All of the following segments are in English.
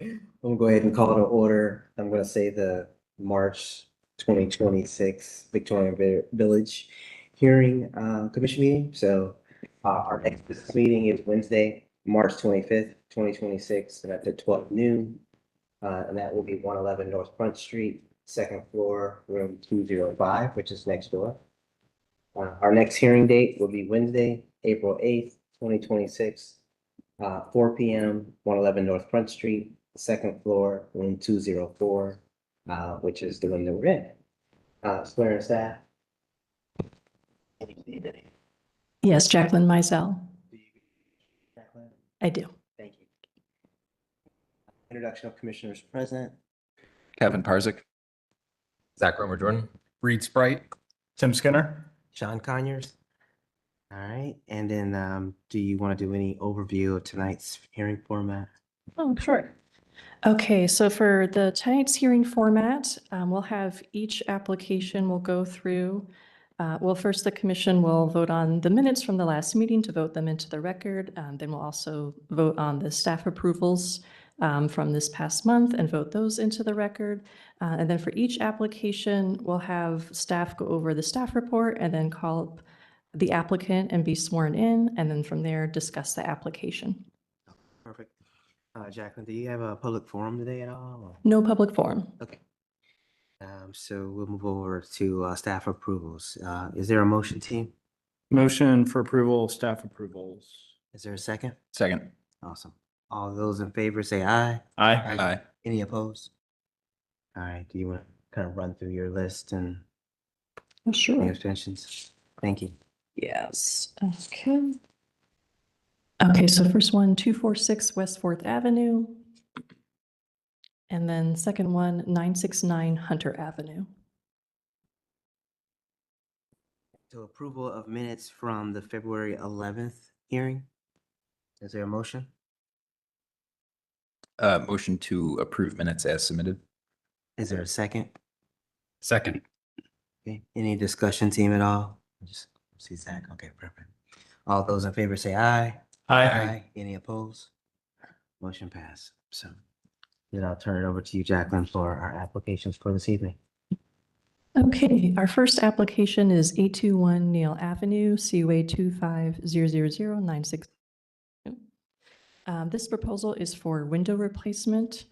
I'm gonna go ahead and call to order. I'm gonna say the March 2026 Victorian Village hearing commission meeting. So our next business meeting is Wednesday, March 25th, 2026, and that's at 12 noon. And that will be 111 North Front Street, second floor, room 205, which is next door. Our next hearing date will be Wednesday, April 8th, 2026, 4 p.m., 111 North Front Street, second floor, room 204, which is the room that we're in. Swearing staff. Yes, Jacqueline Mizell. Jacqueline? I do. Thank you. Introduction of commissioners present. Kevin Parzik. Zach Romer Jordan. Reed Sprite. Tim Skinner. Sean Conyers. All right, and then do you want to do any overview of tonight's hearing format? Oh, sure. Okay, so for the tonight's hearing format, we'll have each application will go through. Well, first the commission will vote on the minutes from the last meeting to vote them into the record. Then we'll also vote on the staff approvals from this past month and vote those into the record. And then for each application, we'll have staff go over the staff report and then call up the applicant and be sworn in, and then from there discuss the application. Perfect. Jacqueline, do you have a public forum today at all? Or? No public forum. Okay. So we'll move over to staff approvals. Is there a motion, team? Motion for approval, staff approvals. Is there a second? Second. Awesome. All those in favor say aye. Aye. Aye. Any opposed? All right. Do you want to kind of run through your list and any Sure. abstentions? Thank you. Yes. Okay. Okay, so first one, 246 West 4th Avenue. And then second one, 969 Hunter Avenue. So approval of minutes from the February 11th hearing. Is there a motion? Motion to approve minutes as submitted. Is there a second? Second. Okay. Any discussion, team, at all? Just see Zach. Okay, perfect. All those in favor say aye. Aye. Any opposed? Motion passed. So then I'll turn it over to you, Jacqueline, for our applications for this evening. Okay, our first application is 821 Neal Avenue, CUA 2500096. This proposal is for window replacement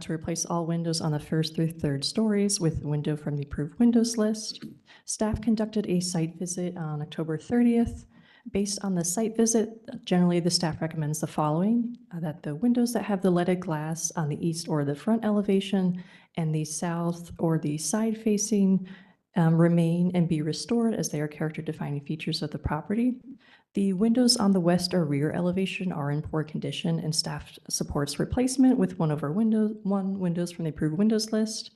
to replace all windows on the first through third stories with a window from the approved windows list. Staff conducted a site visit on October 30th. Based on the site visit, generally the staff recommends the following, that the windows that have the leaded glass on the east or the front elevation and the south or the side facing remain and be restored as they are character defining features of the property. The windows on the west or rear elevation are in poor condition and staff supports replacement with one windows from the approved windows list.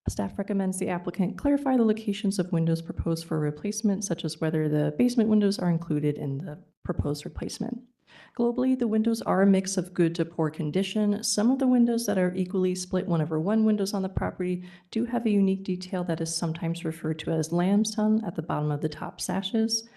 Staff recommends the applicant clarify the locations of windows proposed for replacement, such as whether the basement windows are included in the proposed replacement. Globally, the windows are a mix of good to poor condition. Some of the windows that are equally split 1/1 windows on the property do have a unique detail that is sometimes referred to as lamb's tongue at the bottom of the top sashes.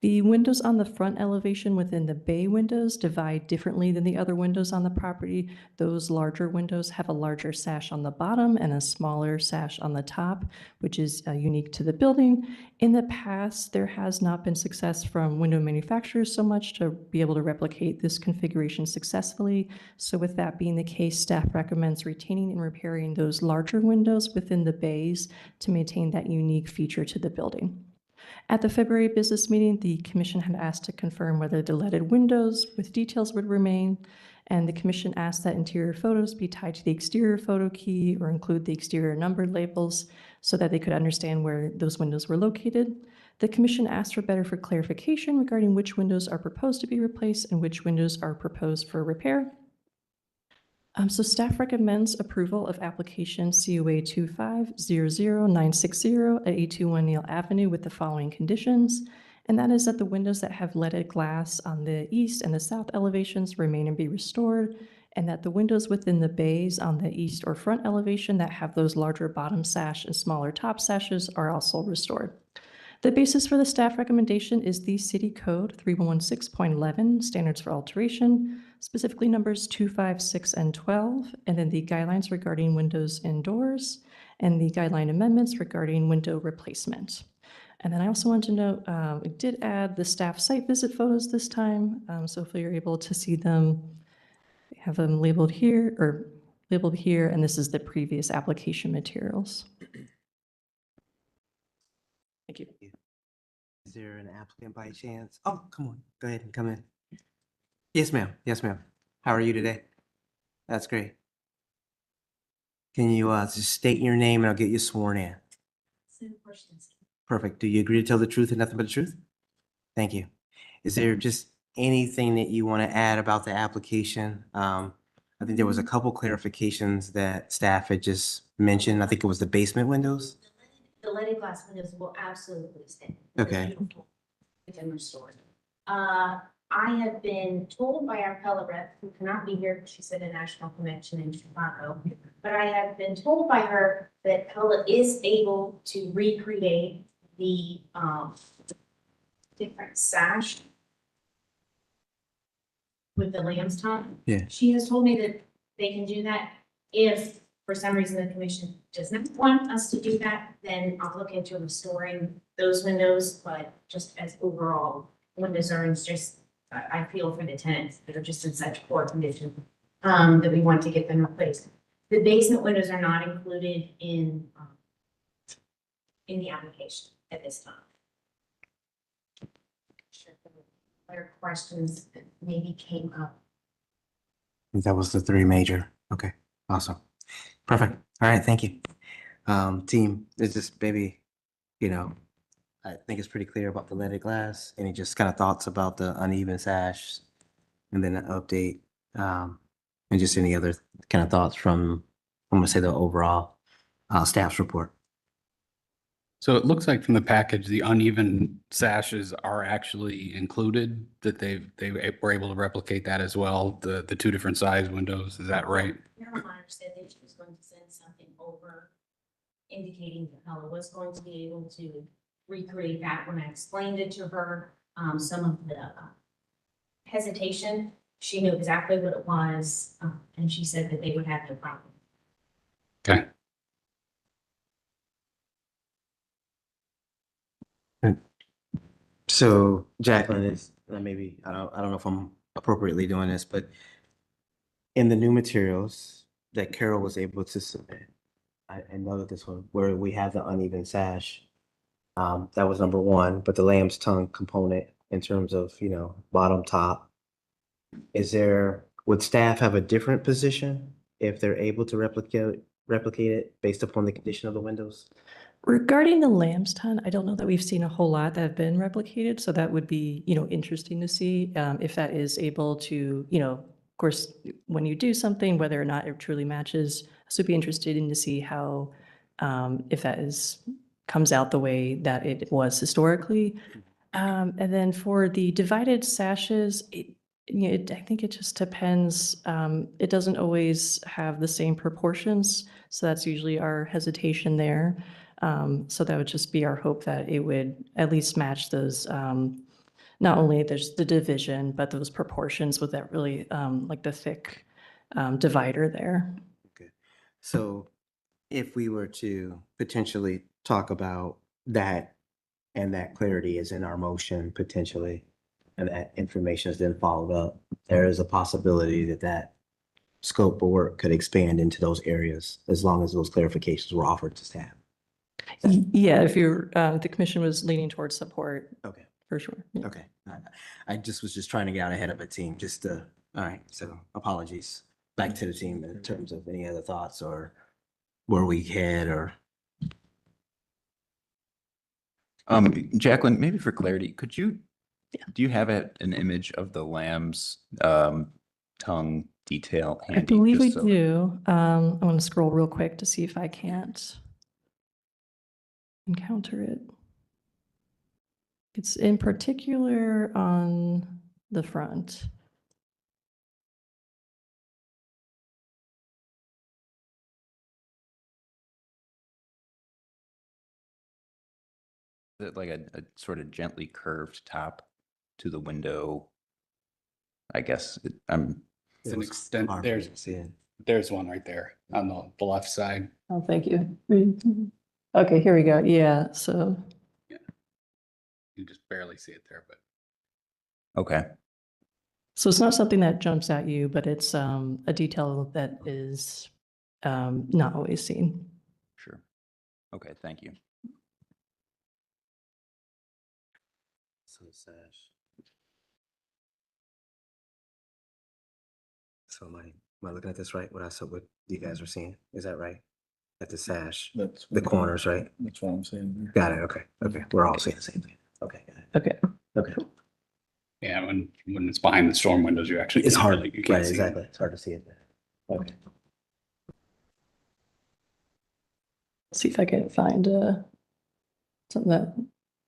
The windows on the front elevation within the bay windows divide differently than the other windows on the property. Those larger windows have a larger sash on the bottom and a smaller sash on the top, which is unique to the building. In the past, there has not been success from window manufacturers so much to be able to replicate this configuration successfully. So with that being the case, staff recommends retaining and repairing those larger windows within the bays to maintain that unique feature to the building. At the February business meeting, the commission had asked to confirm whether the leaded windows with details would remain, and the commission asked that interior photos be tied to the exterior photo key or include the exterior number labels so that they could understand where those windows were located. The commission asked for clarification regarding which windows are proposed to be replaced and which windows are proposed for repair. So staff recommends approval of application CUA 2500960 at 821 Neal Avenue with the following conditions, and that is that the windows that have leaded glass on the east and the south elevations remain and be restored, and that the windows within the bays on the east or front elevation that have those larger bottom sash and smaller top sashes are also restored. The basis for the staff recommendation is the City Code 3116.11, Standards for Alteration, specifically numbers 2, 5, 6, and 12, and then the guidelines regarding windows indoors, and the guideline amendments regarding window replacement. And then I also want to note, we did add the staff site visit photos this time, so if you're able to see them, we have them labeled here, and this is the previous application materials. Thank you. Is there an applicant by chance? Oh, come on, go ahead and come in. Yes, ma'am. Yes, ma'am. How are you today? That's great. Can you just state your name and I'll get you sworn in? Perfect. Do you agree to tell the truth and nothing but the truth? Thank you. Is there just anything that you want to add about the application? I think there was a couple clarifications that staff had just mentioned. I think it was the basement windows. The leaded glass windows will absolutely stay. Okay. Within restored. I have been told by our Pella rep, who cannot be here because she's at a national convention in Chicago, but I have been told by her that Pella is able to recreate the different sash with the lamb's tongue. Yeah. She has told me that they can do that. If for some reason the commission does not want us to do that, then I'll look into restoring those windows, but just as overall, windows are in just, I feel for the tenants that are just in such poor condition, that we want to get them replaced. The basement windows are not included in the application at this time. Sure, other questions that maybe came up. That was the three major. Okay, awesome. Perfect. All right, thank you. Team, it's just maybe, I think it's pretty clear about the leaded glass. Any just kind of thoughts about the uneven sash? And then an update, and just any other kind of thoughts from, I'm gonna say the overall staff's report. So it looks like from the package, the uneven sashes are actually included, that they were able to replicate that as well, the two different size windows. Is that right? Caroline said that she was going to send something over indicating that Pella was going to be able to recreate that. When I explained it to her, some of the hesitation, she knew exactly what it was, and she said that they would have no problem. Okay. So Jacqueline is, maybe, I don't know if I'm appropriately doing this, but in the new materials that Carol was able to submit, I know that this one, where we have the uneven sash, that was number one, but the lamb's tongue component in terms of, bottom, top. Would staff have a different position if they're able to replicate it based upon the condition of the windows? Regarding the lamb's tongue, I don't know that we've seen a whole lot that have been replicated, so that would be, interesting to see if that is able to, of course, when you do something, whether or not it truly matches. So it'd be interesting to see how, if that comes out the way that it was historically. And then for the divided sashes, I think it just depends. It doesn't always have the same proportions, so that's usually our hesitation there. So that would just be our hope that it would at least match those, not only there's the division, but those proportions with that really, like the thick divider there. Okay. So if we were to potentially talk about that, and that clarity is in our motion potentially, and that information is then followed up, there is a possibility that scope of work could expand into those areas as long as those clarifications were offered to staff. Yeah, if the commission was leaning towards support, Okay, for sure. Yeah. okay. I just was trying to get out ahead of a team, all right, so apologies. Back to the team in terms of any other thoughts or where we head or. Jacqueline, maybe for clarity, do you have an image of the lamb's tongue detail I handy? believe we just so- do. I'm going to scroll real quick to see if I can't encounter it. It's in particular on the front. Is it like a sort of gently curved top to the window? I guess I'm, It's It an was extent, hard for me to see it. there's one right there on the left side. Oh, thank you. Okay, here we go. Yeah, so, You just barely see it there, but okay. so it's not something that jumps at you, but it's a detail that is not always seen. Sure. Okay, thank you. So sash. So am I looking at this right? What I saw, what you guys are seeing? Is that right? At the sash, That's. the corners, right? That's what I'm saying. Got it. Okay. Okay. We're all seeing the same thing. Okay. Got it. Okay. Okay. yeah, when it's behind the storm windows, you actually. It's can't hard. really- you Right. can't see them. Exactly. It's hard to see it there. Okay. See if I can find something that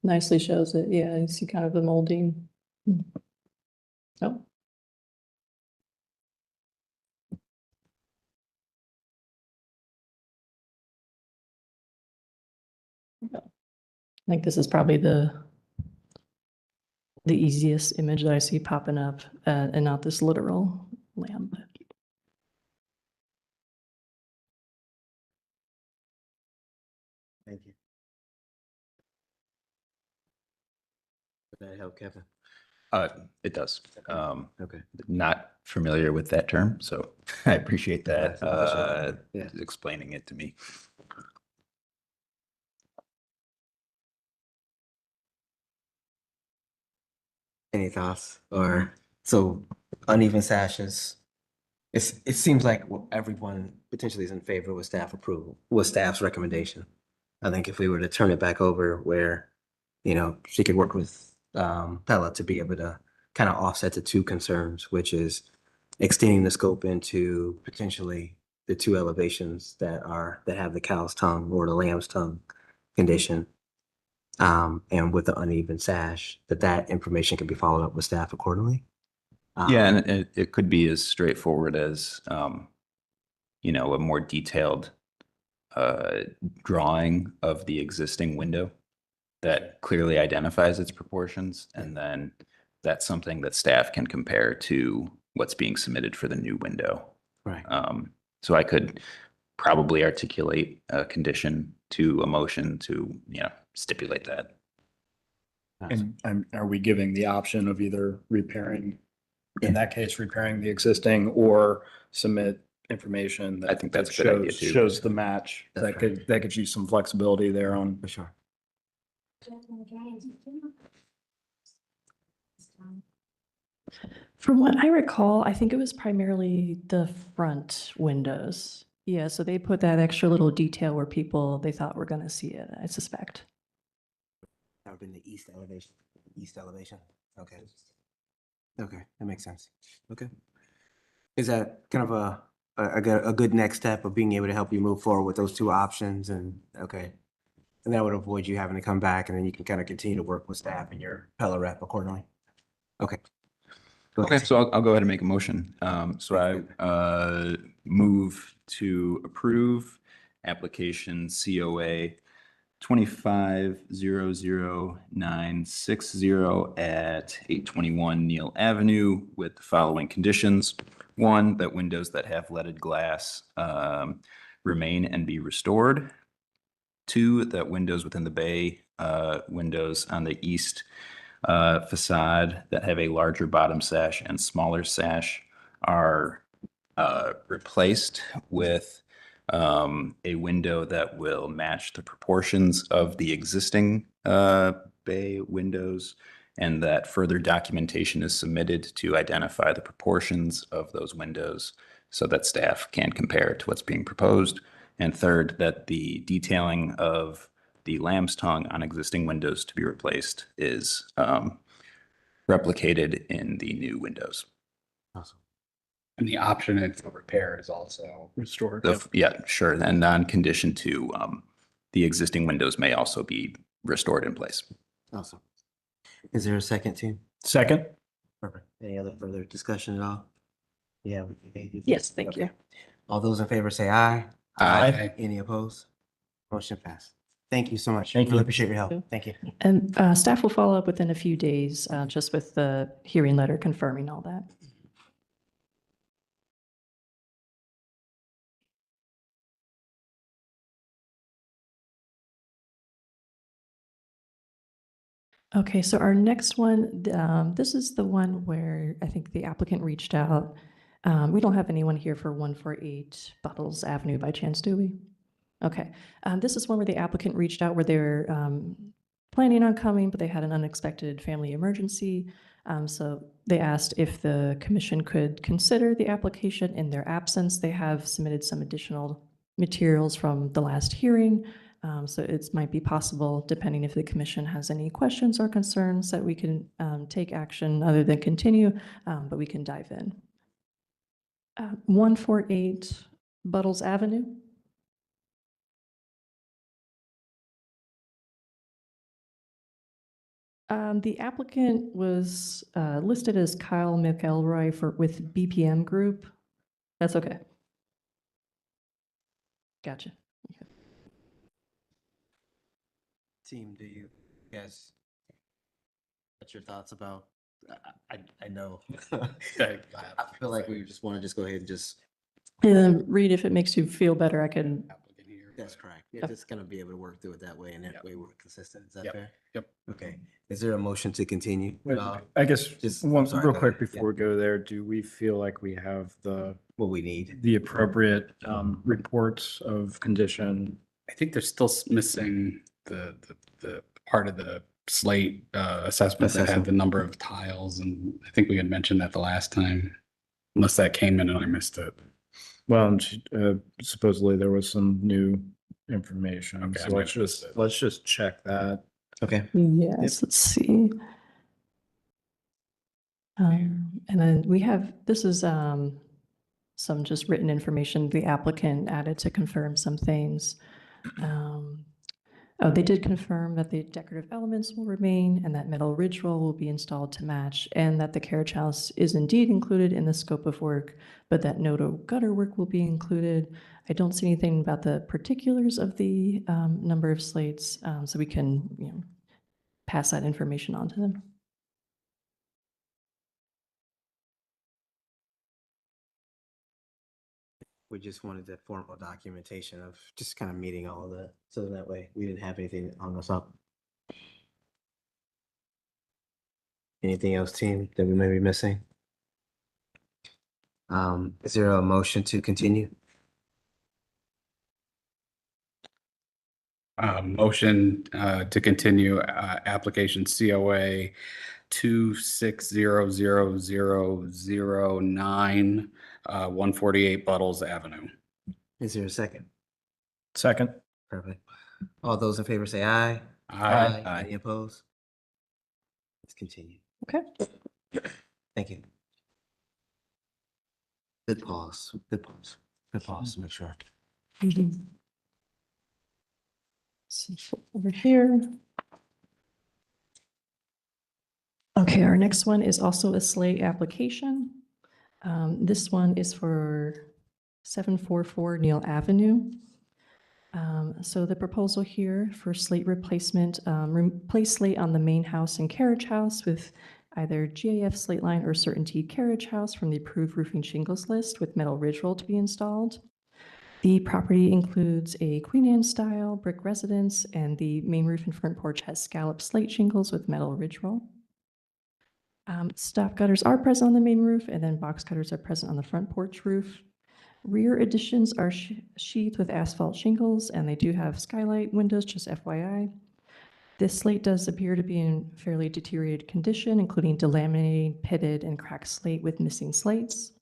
nicely shows it. Yeah, you see kind of the molding. Oh, I think this is probably the easiest image that I see popping up, and not this literal lamp. Thank you. Did that help, Kevin? It does. Okay. Not familiar with that term, so I appreciate that, Yeah. explaining it to me. Any thoughts? Or so uneven sashes? It seems like everyone potentially is in favor with staff approval, with staff's recommendation. I think if we were to turn it back over where, she could work with Pella to be able to kind of offset the two concerns, which is extending the scope into potentially the two elevations that have the cow's tongue or the lamb's tongue condition. And with the uneven sash, that information can be followed up with staff accordingly. Yeah, and it could be as straightforward as, a more detailed drawing of the existing window that clearly identifies its proportions, and then that's something that staff can compare to what's being submitted for the new window. Right. So I could probably articulate a condition to a motion to, stipulate that. And are we giving the option of either repairing, in that case, repairing the existing or submit information that. I think that's a good idea, too. Shows the match. That's That gives you some flexibility there on. For sure. From what I recall, I think it was primarily the front windows. Yeah, so they put that extra little detail where they thought were going to see it, I suspect. That would have been the east elevation. East elevation. Okay. Okay, that makes sense. Okay. Is that kind of a good next step of being able to help you move forward with those two options? And okay. And that would avoid you having to come back, and then you can kind of continue to work with staff and your Pella rep accordingly. Okay. Go ahead. Okay, so I'll go ahead and make a motion. So I move to approve application COA 25-00960 at 821 Neal Avenue with the following conditions. One, that windows that have leaded glass remain and be restored. Two, that windows within the bay, windows on the east facade that have a larger bottom sash and smaller sash are replaced with a window that will match the proportions of the existing bay windows, and that further documentation is submitted to identify the proportions of those windows so that staff can compare to what's being proposed. And third, that the detailing of the lamb's tongue on existing windows to be replaced is replicated in the new windows. Awesome. And the option for repair is also restored. Yeah, sure. And on condition two, the existing windows may also be restored in place. Awesome. Is there a second, team? Second. Perfect. Any other further discussion at all? Yeah. Yes, thank you. Okay. All those in favor say aye. Aye. Any opposed? Motion passed. Thank you so much. Thank you. Really appreciate your help. Thank you. And staff will follow up within a few days, just with the hearing letter confirming all that. Okay, so our next one, this is the one where I think the applicant reached out. We don't have anyone here for 148 Buttles Avenue by chance, do we? Okay, this is one where the applicant reached out where they're planning on coming, but they had an unexpected family emergency. So they asked if the commission could consider the application in their absence. They have submitted some additional materials from the last hearing. So it might be possible, depending if the commission has any questions or concerns, that we can take action other than continue, but we can dive in. 148 Buttles Avenue. The applicant was listed as Kyle McElroy with BPM Group. That's okay. Gotcha. Team, do you guys, what's your thoughts about, I know. I feel like we just want to go ahead and just. Reed, if it makes you feel better, I can. That's correct. Yeah, just gonna be able to work through it that way, and that way we're consistent. Is that Yep. fair? Yep. Okay. Is there a motion to continue? I guess just- one, I'm sorry, real go quick ahead. before we go there, do we feel like we have What we need? the appropriate reports of condition? I think they're still missing the part of the slate assessment that had the number of tiles, and I think we had mentioned that the last time, unless that came in and I missed it. Well, and supposedly there was some new information, Okay, so let's just check that. Okay. Yes, let's see. And then we have, this is some just written information the applicant added to confirm some things. Oh, they did confirm that the decorative elements will remain and that metal ridge roll will be installed to match, and that the carriage house is indeed included in the scope of work, but that no gutter work will be included. I don't see anything about the particulars of the number of slates, so we can, pass that information on to them. We just wanted the formal documentation of just kind of meeting all of that, so that way we didn't have anything on us up. Anything else, team, that we may be missing? Is there a motion to continue? Motion to continue application COA 26000009 148 Buttles Avenue. Is there a second? Second. Perfect. All those in favor say aye. Aye. Any opposed? Let's continue. Okay. Thank you. Good pause, good pause, good pause, to make sure. See, over here. Okay, our next one is also a slate application. This one is for 744 Neal Avenue. So the proposal here for slate replacement, replace slate on the main house and carriage house with either GAF slate line or Certainty carriage house from the approved roofing shingles list with metal ridge roll to be installed. The property includes a Queen Anne style brick residence, and the main roof and front porch has scalloped slate shingles with metal ridge roll. Stop gutters are present on the main roof, and then box cutters are present on the front porch roof. Rear additions are sheathed with asphalt shingles, and they do have skylight windows, just FYI. This slate does appear to be in fairly deteriorated condition, including delaminated, pitted, and cracked slate with missing slates.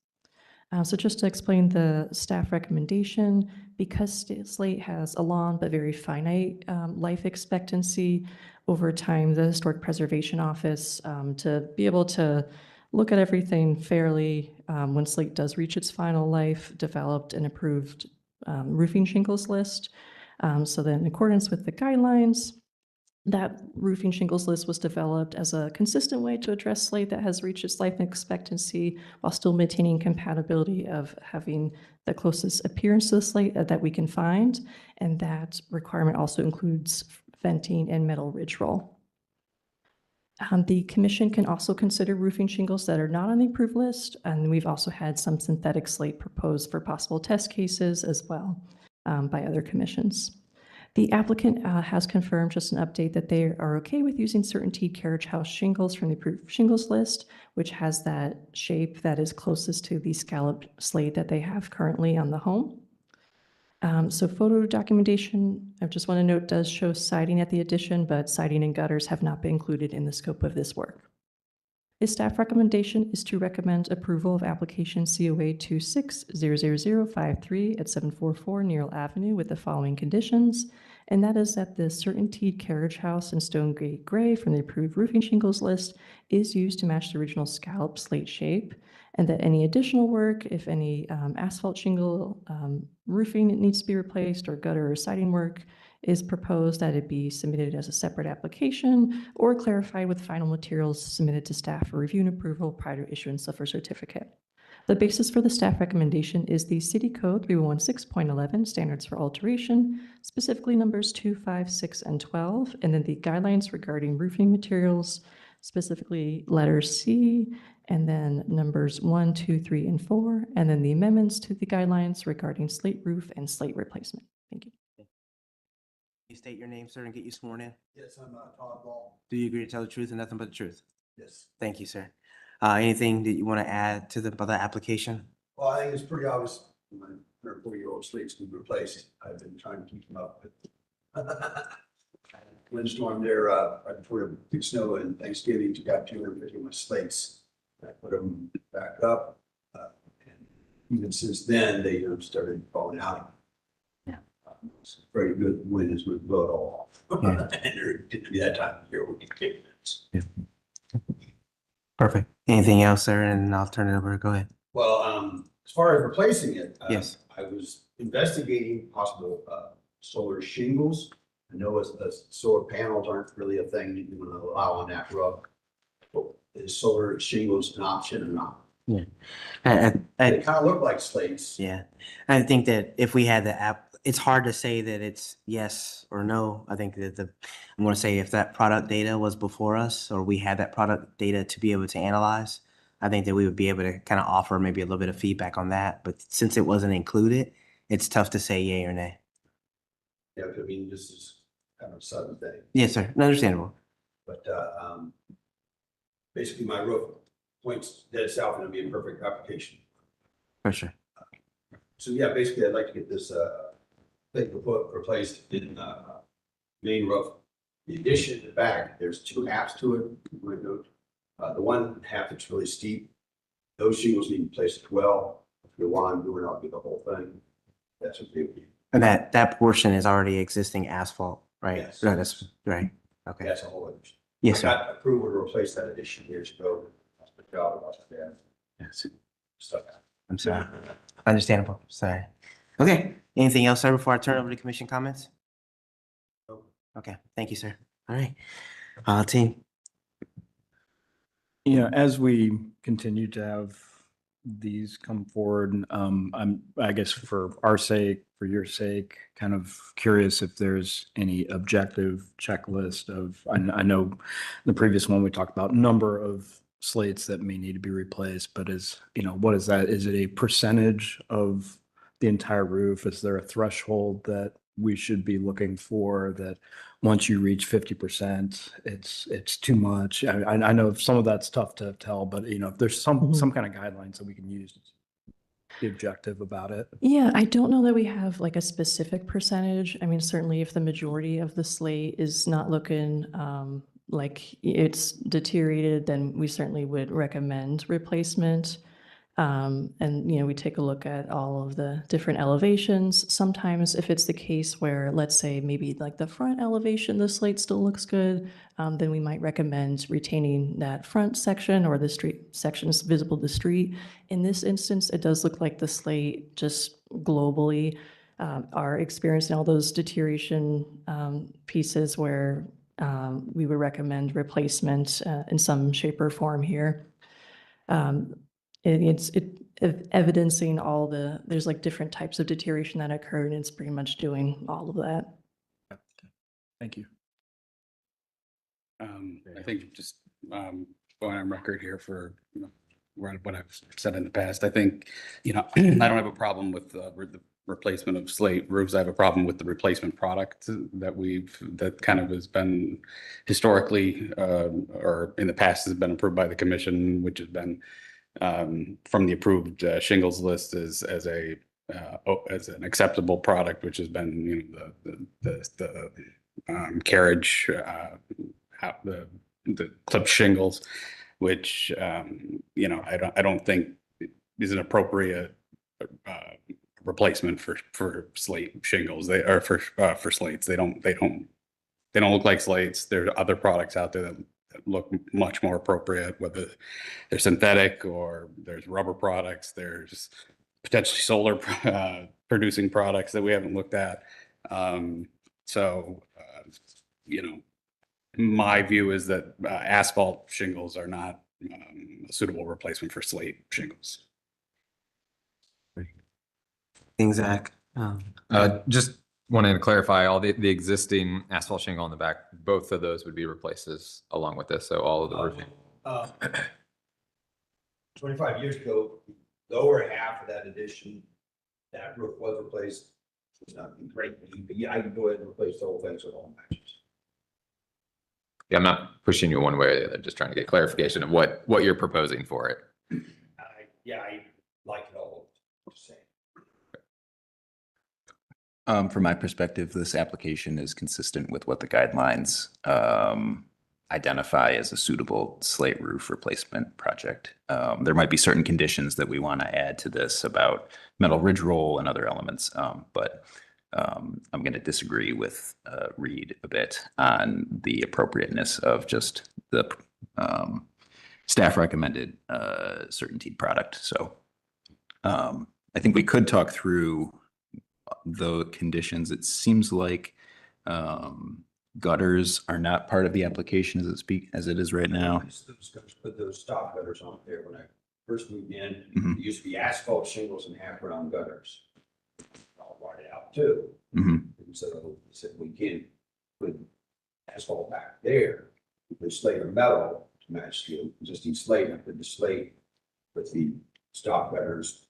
So just to explain the staff recommendation, because slate has a long but very finite life expectancy over time, the Historic Preservation Office, to be able to look at everything fairly when slate does reach its final life, developed an approved roofing shingles list. So then in accordance with the guidelines, that roofing shingles list was developed as a consistent way to address slate that has reached its life expectancy while still maintaining compatibility of having the closest appearance to the slate that we can find. And that requirement also includes venting and metal ridge roll. The commission can also consider roofing shingles that are not on the approved list, and we've also had some synthetic slate proposed for possible test cases as well by other commissions. The applicant has confirmed, just an update, that they are okay with using certain Teed carriage house shingles from the approved shingles list, which has that shape that is closest to the scalloped slate that they have currently on the home. So photo documentation, I just want to note, does show siding at the addition, but siding and gutters have not been included in the scope of this work. The staff recommendation is to recommend approval of application COA 26-00053 at 744 Neal Avenue with the following conditions, and that is that the certain Teed carriage house in stone gray from the approved roofing shingles list is used to match the original scallop slate shape, and that any additional work, if any asphalt shingle roofing needs to be replaced or gutter or siding work is proposed, that it be submitted as a separate application or clarified with final materials submitted to staff for review and approval prior to issuance of a certificate. The basis for the staff recommendation is the City Code 316.11 standards for alteration, specifically numbers 2, 5, 6, and 12, and then the guidelines regarding roofing materials, specifically letter C, and then numbers 1, 2, 3, and 4, and then the amendments to the guidelines regarding slate roof and slate replacement. Thank you. You state your name, sir, and get you sworn in. Yes, I'm Todd Ball. Do you agree to tell the truth and nothing but the truth? Yes. Thank you, sir. Anything that you want to add to the application? Well, I think it's pretty obvious my 104-year-old slate's been replaced. I've been trying to keep them up. Windstorm there, right before the big snow and Thanksgiving, took out 250 of my slates. I put them back up. And even since then, they started falling out. Yeah. It's very good wind is going to blow it all off. Yeah. And there didn't be that time of year we get kicked. Yeah. Perfect. Anything else, sir? And I'll turn it over. Go ahead. Well, as far as replacing it, Yes. I was investigating possible solar shingles. I know solar panels aren't really a thing that you want to allow on that roof. But is solar shingles an option or not? Yeah. They kind of look like slates. Yeah. I think that if we had the app, it's hard to say that it's yes or no. I think that I'm going to say if that product data was before us or we had that product data to be able to analyze, I think that we would be able to kind of offer maybe a little bit of feedback on that. But since it wasn't included, it's tough to say yay or nay. Yeah, I mean, this is kind of a sudden thing. Yes, sir. Understandable. But basically my roof points dead south and it'd be a perfect application. For sure. So yeah, basically I'd like to get this thing replaced in main roof. The addition at the back, there's two halves to it. You might note. The one half that's really steep, those shingles need to be placed as well. If you want to do it, I'll do the whole thing. That's what they would be. And that portion is already existing asphalt, right? Yes. Right. That's right. Okay. That's a whole other. Yes, I sir. got approval to replace that addition years ago. That's my job. That's bad Yes. stuff. I'm sorry. Understandable. Sorry. Okay. Anything else, sir, before I turn over to commission comments? Okay. Thank you, sir. All right. Team. As we continue to have these come forward, I guess for our sake, for your sake, kind of curious if there's any objective checklist of, I know the previous one we talked about number of slates that may need to be replaced, but what is that? Is it a percentage of the entire roof? Is there a threshold that we should be looking for that once you reach 50%, it's too much? I know some of that's tough to tell, but if there's some kind of guidelines that we can use to be objective about it. Yeah, I don't know that we have like a specific percentage. I mean, certainly if the majority of the slate is not looking like it's deteriorated, then we certainly would recommend replacement. And, we take a look at all of the different elevations. Sometimes if it's the case where, let's say, maybe like the front elevation, the slate still looks good, then we might recommend retaining that front section or the street sections visible to the street. In this instance, it does look like the slate just globally are experiencing all those deterioration pieces where we would recommend replacement in some shape or form here. evidencing all there's like different types of deterioration that occurred, and it's pretty much doing all of that. Thank you. I think just going on record here for what I've said in the past, I think, I don't have a problem with the replacement of slate roofs. I have a problem with the replacement product that kind of has been historically or in the past has been approved by the commission, which has been from the approved shingles list as an acceptable product, which has been the carriage the clip shingles, which I don't think is an appropriate replacement for slate shingles. They are for slates. They don't look like slates. There are other products out there that look much more appropriate, whether they're synthetic or there's rubber products. There's potentially solar producing products that we haven't looked at. My view is that asphalt shingles are not a suitable replacement for slate shingles. Things, Zach. Just wanted to clarify, all the existing asphalt shingle on the back, both of those would be replaced along with this, so all of the roofing. 25 years ago, the lower half of that addition, that roof was replaced. It's not great, but yeah, I can go ahead and replace the whole thing with all matches. Yeah, I'm not pushing you one way or the other, just trying to get clarification of what you're proposing for it. I like it all. Just saying. From my perspective, this application is consistent with what the guidelines identify as a suitable slate roof replacement project. There might be certain conditions that we want to add to this about metal ridge roll and other elements, but I'm going to disagree with Reed a bit on the appropriateness of just the staff recommended certainteed product. So I think we could talk through the conditions. It seems like gutters are not part of the application as it is right now. Put those stop gutters on there when I first moved in. Mhm. It used to be asphalt shingles and half round gutters. I'll write it out too. Mhm. And so I said we can put asphalt back there, put slate or metal to match the existing slate. I put the slate with the stop gutters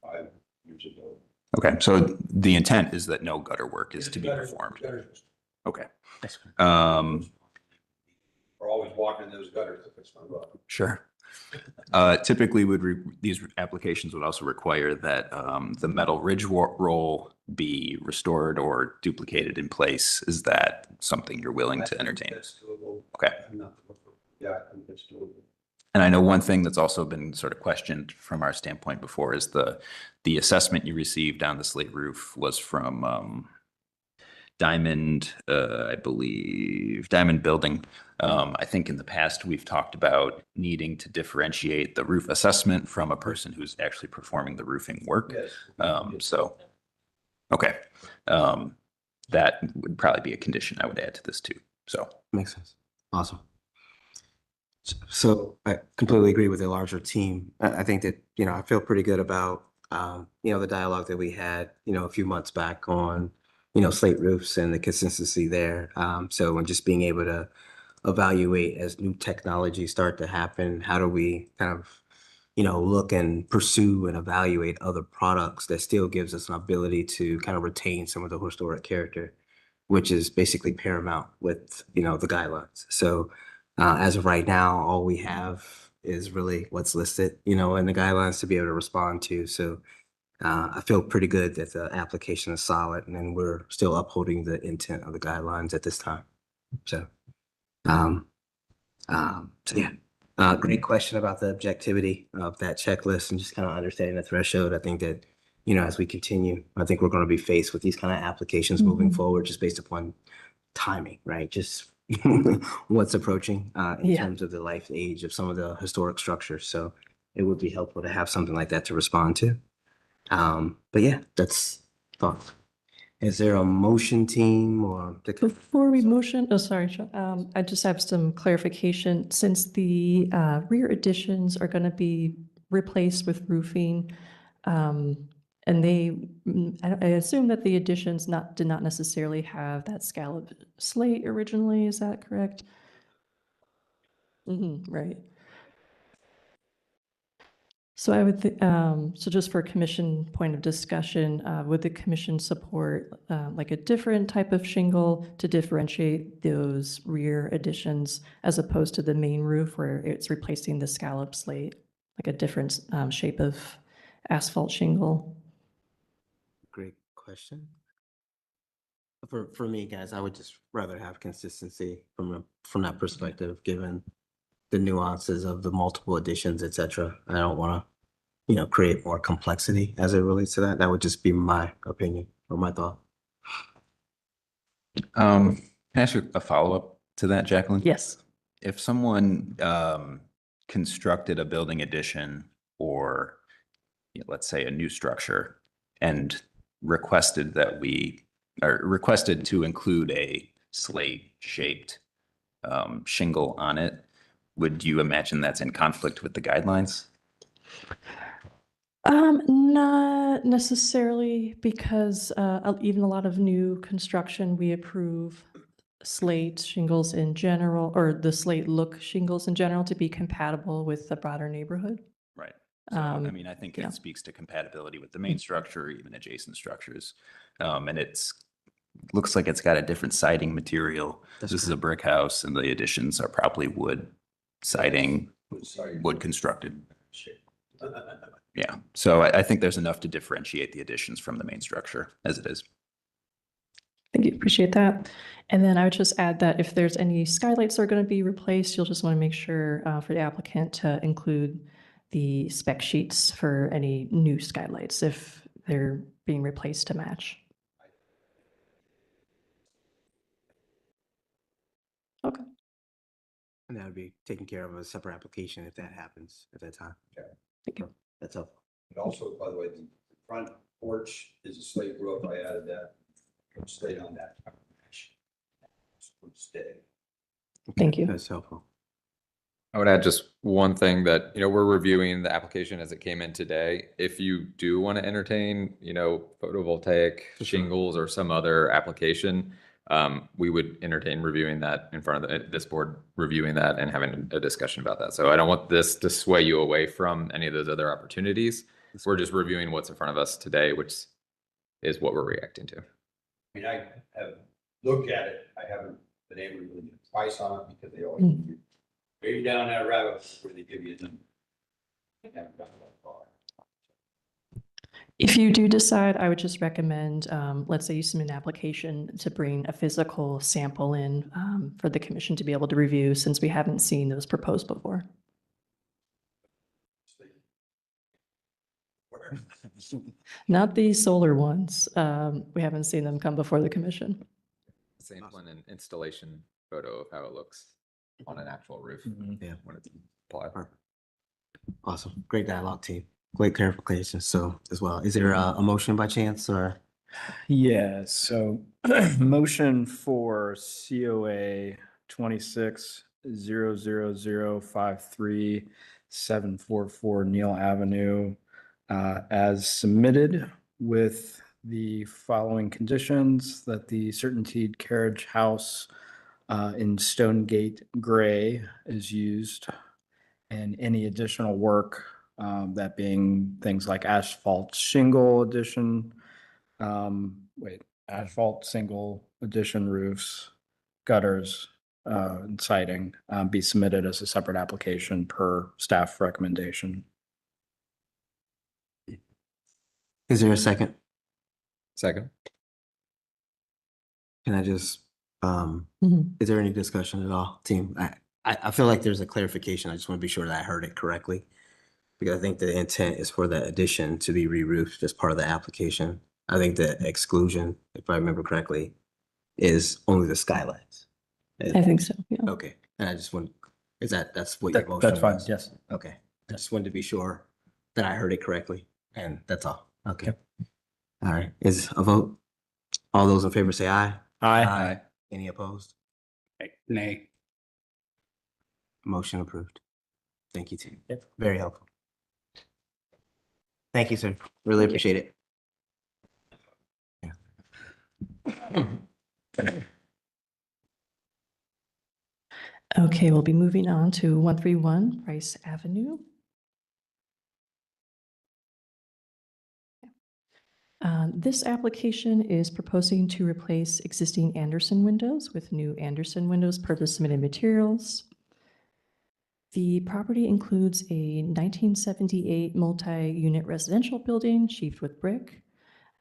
5 years ago. Okay, so the intent is that no gutter work is to be performed. Okay. We're always walking those gutters if it's not rough. Sure. Typically, these applications would also require that the metal ridge roll be restored or duplicated in place. Is that something you're willing to entertain? That's doable. Okay. Yeah, I think that's doable. And I know one thing that's also been sort of questioned from our standpoint before is the assessment you received on the slate roof was from Diamond, I believe, Diamond Building. I think in the past, we've talked about needing to differentiate the roof assessment from a person who's actually performing the roofing work. Yes. Okay. That would probably be a condition I would add to this too. So. Makes sense. Awesome. So I completely agree with the larger team. I think that, I feel pretty good about, the dialogue that we had, a few months back on, slate roofs and the consistency there. So and just being able to evaluate as new technologies start to happen, how do we kind of, look and pursue and evaluate other products that still gives us an ability to kind of retain some of the historic character, which is basically paramount with, the guidelines. So as of right now, all we have is really what's listed, in the guidelines to be able to respond to. So I feel pretty good that the application is solid, and then we're still upholding the intent of the guidelines at this time. So, great question about the objectivity of that checklist and just kind of understanding the threshold. I think that, as we continue, I think we're going to be faced with these kind of applications moving forward, just based upon timing, right? Just what's approaching in terms of the life age of some of the historic structures. So it would be helpful to have something like that to respond to. But yeah, that's thought. Is there a motion team or? Before we motion, sorry, Sean, I just have some clarification. Since the rear additions are going to be replaced with roofing. And I assume that the additions did not necessarily have that scallop slate originally, is that correct? Right. So I would, so just for commission point of discussion, would the commission support like a different type of shingle to differentiate those rear additions as opposed to the main roof where it's replacing the scallop slate, like a different shape of asphalt shingle? Great question. For me, guys, I would just rather have consistency from that perspective, given the nuances of the multiple additions, et cetera. I don't want to, create more complexity as it relates to that. That would just be my opinion or my thought. Can I ask you a follow-up to that, Jacqueline? Yes. If someone constructed a building addition or let's say a new structure and requested to include a slate shaped shingle on it, would you imagine that's in conflict with the guidelines? Not necessarily, because even a lot of new construction, we approve slate shingles in general, or the slate look shingles in general, to be compatible with the broader neighborhood. Right. So, I mean, I think yeah. it speaks to compatibility with the main structure, even adjacent structures. And looks like it's got a different siding material. This is a brick house and the additions are probably wood siding, wood constructed. Yeah. So I think there's enough to differentiate the additions from the main structure as it is. Thank you, appreciate that. And then I would just add that if there's any skylights that are going to be replaced, you'll just want to make sure for the applicant to include the spec sheets for any new skylights if they're being replaced to match. Okay. And that would be taken care of as a separate application if that happens at that time. Okay. Thank you. That's helpful. And also, by the way, the front porch is a slate roof. I added that. Slate on that. Stay. Thank you. That's helpful. I would add just one thing that, we're reviewing the application as it came in today. If you do want to entertain, photovoltaic shingles or some other application, we would entertain reviewing that in front of this board, reviewing that and having a discussion about that. So I don't want this to sway you away from any of those other opportunities. We're just reviewing what's in front of us today, which is what we're reacting to. I mean, I have looked at it. I haven't been able to really get a price on it because they always give you way down that rabbit hole where they give you them. I haven't gotten that far. If you do decide, I would just recommend, let's say you submit an application to bring a physical sample in for the commission to be able to review, since we haven't seen those proposed before. Not the solar ones. We haven't seen them come before the commission. Sample and an installation photo of how it looks on an actual roof. Yeah. When it's applied. Awesome. Great dialogue, team. Great clarification. So as well, is there a motion by chance or? Yeah, so motion for COA 26-00053-744 Neal Avenue as submitted with the following conditions: that the certainteed carriage house in Stonegate Gray is used, and any additional work, that being things like asphalt shingle addition, asphalt single addition roofs, gutters, and siding, be submitted as a separate application per staff recommendation. Is there a second? Second. Can I just, is there any discussion at all, team? I feel like there's a clarification. I just want to be sure that I heard it correctly. Because I think the intent is for the addition to be re-roofed as part of the application. I think the exclusion, if I remember correctly, is only the skylights. I think so, yeah. Okay, and I just want, that's what your motion That's fine, was? yes. Okay, I just wanted to be sure that I heard it correctly, and that's all. Okay. All right, is a vote? All those in favor say aye. Aye. Any opposed? Nay. Motion approved. Thank you, team. Yep. Very helpful. Thank you, sir. Really appreciate it. Okay, we'll be moving on to 131 Price Avenue. This application is proposing to replace existing Anderson windows with new Anderson windows per the submitted materials. The property includes a 1978 multi-unit residential building sheathed with brick.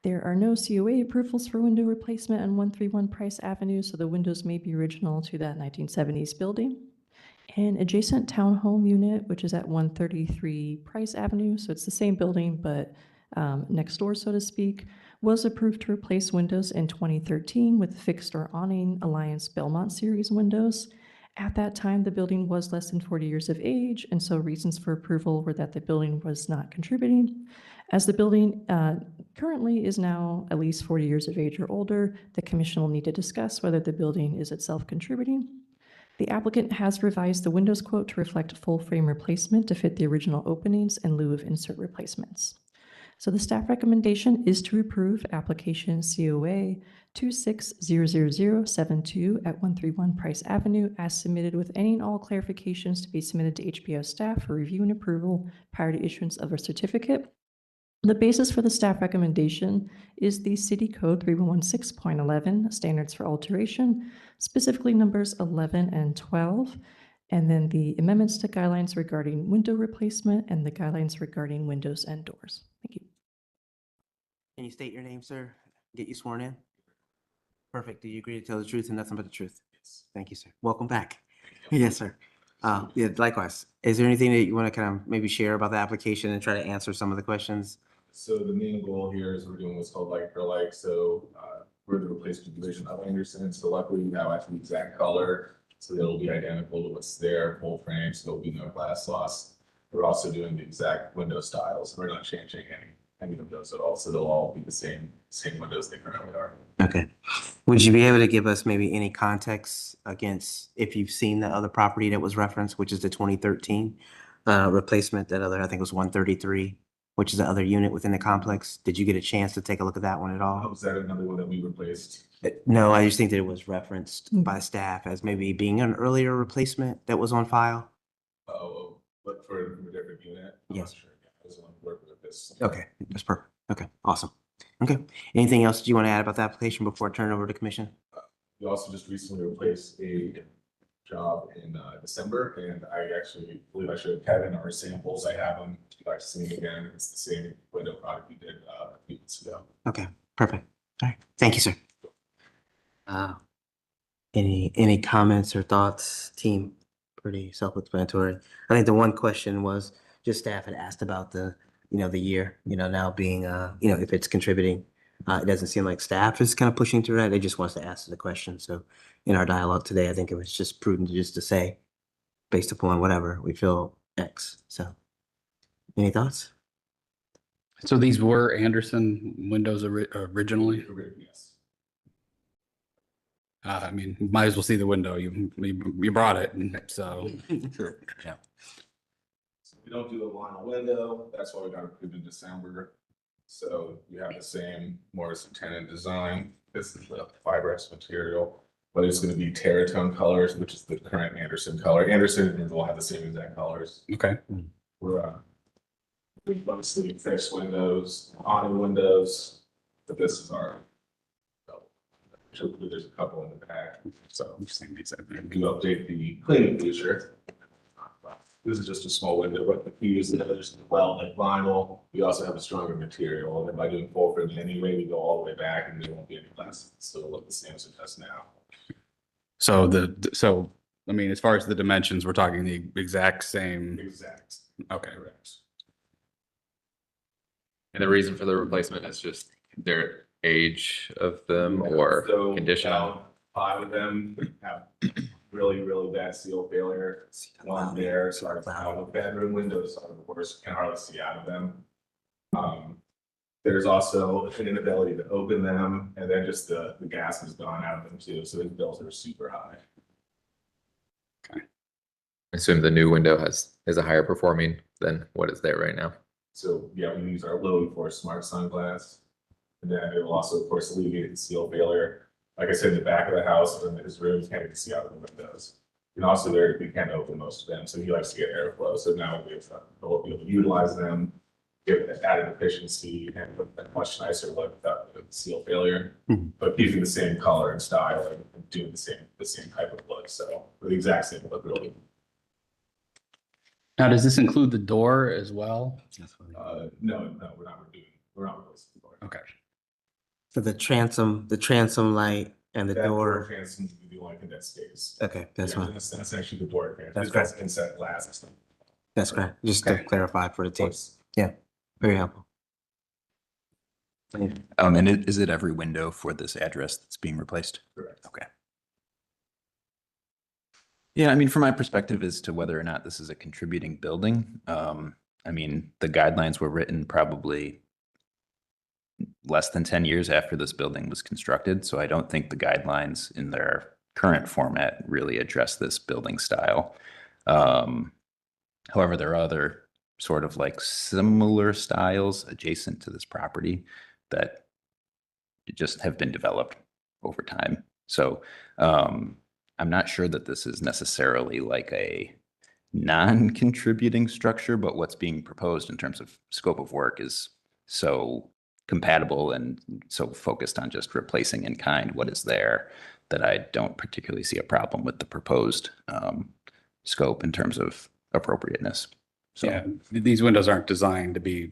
There are no COA approvals for window replacement on 131 Price Avenue, so the windows may be original to that 1970s building. An adjacent townhome unit, which is at 133 Price Avenue, so it's the same building, but next door, so to speak, was approved to replace windows in 2013 with fixed or awning Alliance Belmont Series windows. At that time, the building was less than 40 years of age, and so reasons for approval were that the building was not contributing. As the building currently is now at least 40 years of age or older, the commission will need to discuss whether the building is itself contributing. The applicant has revised the windows quote to reflect full frame replacement to fit the original openings in lieu of insert replacements. So the staff recommendation is to approve application COA 2600072 at 131 Price Avenue as submitted with any and all clarifications to be submitted to HBO staff for review and approval prior to issuance of a certificate. The basis for the staff recommendation is the City Code 3116.11 standards for alteration, specifically numbers 11 and 12, and then the amendments to guidelines regarding window replacement and the guidelines regarding windows and doors. Thank you. Can you state your name, sir? Get you sworn in? Perfect. Do you agree to tell the truth and nothing but the truth? Yes. Thank you, sir. Welcome back. Yes, sir. Yeah, likewise. Is there anything that you want to kind of maybe share about the application and try to answer some of the questions? So the main goal here is we're doing what's called like for like, so we're the replacement division of Anderson. So luckily we have actually the exact color, so they'll be identical to what's there, full frame, so there'll be no glass loss. We're also doing the exact window styles. We're not changing any of those at all, so they'll all be the same windows they currently are. Okay. Would you be able to give us maybe any context against if you've seen the other property that was referenced, which is the 2013 replacement, that other, I think it was 133, which is the other unit within the complex? Did you get a chance to take a look at that one at all? Was that another one that we replaced? No, I just think that it was referenced by staff as maybe being an earlier replacement that was on file. Oh, but for a different unit? I'm not Yes. sure. Yeah, I was on working with this. Okay, that's perfect. Okay, awesome. Okay, anything else you want to add about the application before I turn it over to commission? We also just recently replaced a job in December, and I actually believe I showed Kevin our samples. I have them. If you'd like to see them again, it's the same window product we did a few months ago. Okay, perfect. All right, thank you, sir. Any comments or thoughts, team? Pretty self-explanatory. I think the one question was just staff had asked about the year, now being, if it's contributing. It doesn't seem like staff is kind of pushing through that. They just wants to ask the question. So in our dialogue today, I think it was just prudent just to say, based upon whatever, we feel X. So any thoughts? So these were Anderson windows originally? Yes. I mean, might as well see the window. You brought it, so. Sure. Yeah. So we don't do the vinyl window. That's why we got approved in December. So you have the same Morrison tenant design. This is the fibrous material, but it's going to be Terratone colors, which is the current Anderson color. Anderson will have the same exact colors. Okay. We're mostly fixed windows, awning windows, but this is our. There's a couple in the back, so we update the cleaning feature. This is just a small window, but we use the others as well, like vinyl. We also have a stronger material, and then by doing full frame anyway, we go all the way back, and there won't be any glass. It'll still look the same as it does now. So I mean, as far as the dimensions, we're talking the exact same. Exact. Okay. Correct. And the reason for the replacement is just their age of them or So, condition? 5 of them have really, really bad seal failure. One there, so our bedroom windows are the worst, can hardly see out of them. There's also an inability to open them, and then just the gas has gone out of them too, so the bills are super high. I assume the new window is a higher performing than what is there right now. So yeah, we use our Lily for smart sunglass. And then it will also, of course, alleviate the seal failure. Like I said, in the back of the house, and his room, you can't even see out the windows. And also there, we can't open most of them, so he likes to get airflow. So now we'll be able to utilize them, give it added efficiency and a much nicer look without the seal failure. Mhm. But keeping the same color and style and doing the same type of look. So the exact same look, really. Now, does this include the door as well? No, we're not replacing the door. Okay. So the transom light and the That door. transom would be the only thing that stays. Okay, that's Yeah, fine. That's actually the door. That's That's inside glass. That's great. Just to Okay. clarify for the team. Yeah, very helpful. And is it every window for this address that's being replaced? Correct. Okay. Yeah, I mean, from my perspective as to whether or not this is a contributing building, I mean, the guidelines were written probably less than 10 years after this building was constructed. So I don't think the guidelines in their current format really address this building style. However, there are other sort of like similar styles adjacent to this property that just have been developed over time. So I'm not sure that this is necessarily like a non-contributing structure, but what's being proposed in terms of scope of work is so compatible and so focused on just replacing in kind what is there that I don't particularly see a problem with the proposed scope in terms of appropriateness. So, Yeah, these windows aren't designed to be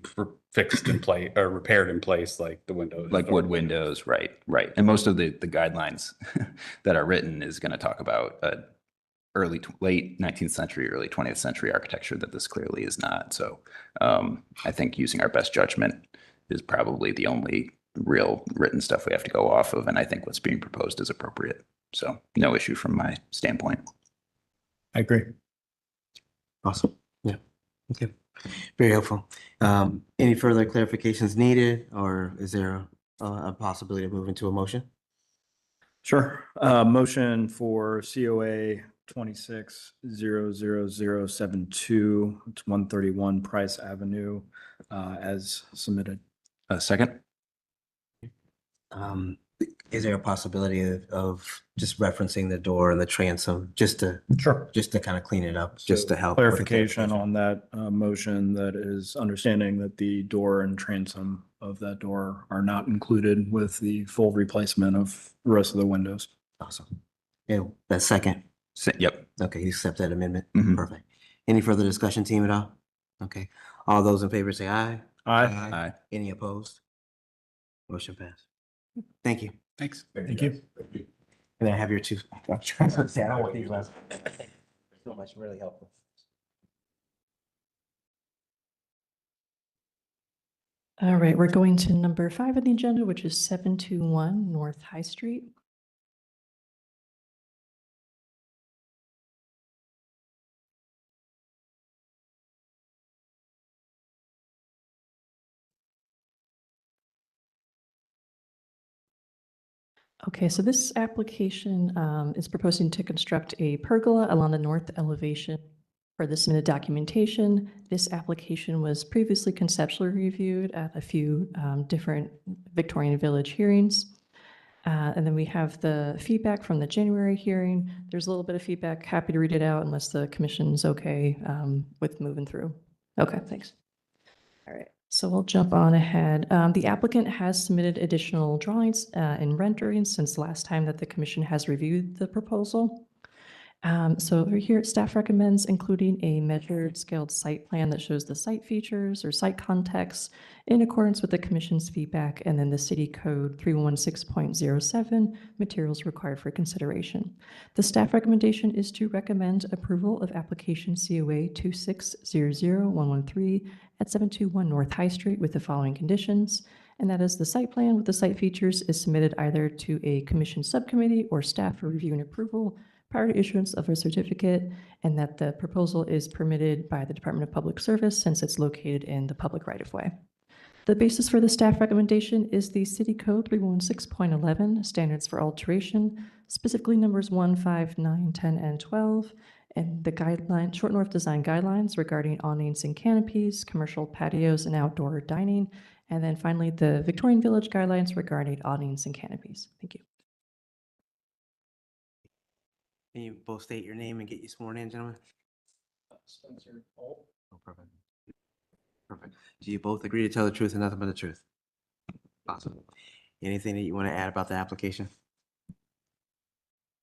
fixed in place or repaired in place like the windows. like wood windows, right. And most of the guidelines that are written is going to talk about late 19th century, early 20th century architecture that this clearly is not. So I think using our best judgment is probably the only real written stuff we have to go off of. And I think what's being proposed is appropriate. So no issue from my standpoint. I agree. Awesome. Yeah. Okay. Very helpful. Any further clarifications needed, or is there a possibility of moving to a motion? Sure. Motion for COA 26-00072. It's 131 Price Avenue, as submitted. Second? Is there a possibility of just referencing the door and the transom, just to kind of clean it up, just to help? with the Clarification on that motion, that is understanding that the door and transom of that door are not included with the full replacement of the rest of the windows. Awesome. Yeah, that's second. Yep. Okay, you accept that amendment? Mhm. Perfect. Any further discussion, team, at all? Okay. All those in favor say aye. Aye. Any opposed? Motion passed. Thank you. Thanks. Thank you. And I have your two. I'm trying to say, I don't want these last. So much, really helpful. All right, we're going to number 5 on the agenda, which is 721 North High Street. Okay, so this application is proposing to construct a pergola along the north elevation. For the submitted documentation, this application was previously conceptually reviewed at a few different Victorian Village hearings. And then we have the feedback from the January hearing. There's a little bit of feedback. Happy to read it out unless the commission's okay with moving through. Okay, thanks. All right, so we'll jump on ahead. The applicant has submitted additional drawings and renderings since the last time that the commission has reviewed the proposal. So over here, staff recommends including a measured scaled site plan that shows the site features or site context in accordance with the commission's feedback, and then the city code 316.07 materials required for consideration. The staff recommendation is to recommend approval of application COA 26-00113 at 721 North High Street with the following conditions. And that is the site plan with the site features is submitted either to a commission subcommittee or staff for review and approval prior to issuance of a certificate, and that the proposal is permitted by the Department of Public Service since it's located in the public right-of-way. The basis for the staff recommendation is the City Code 316.11, standards for alteration, specifically numbers 1, 5, 9, 10, and 12, And the guideline, Short North Design Guidelines regarding awnings and canopies, commercial patios, and outdoor dining. And then finally, the Victorian Village Guidelines regarding awnings and canopies. Thank you. Can you both state your name and get you sworn in, gentlemen? Spencer Holt. Oh, perfect. Perfect. Do you both agree to tell the truth and nothing but the truth? Awesome. Anything that you want to add about the application?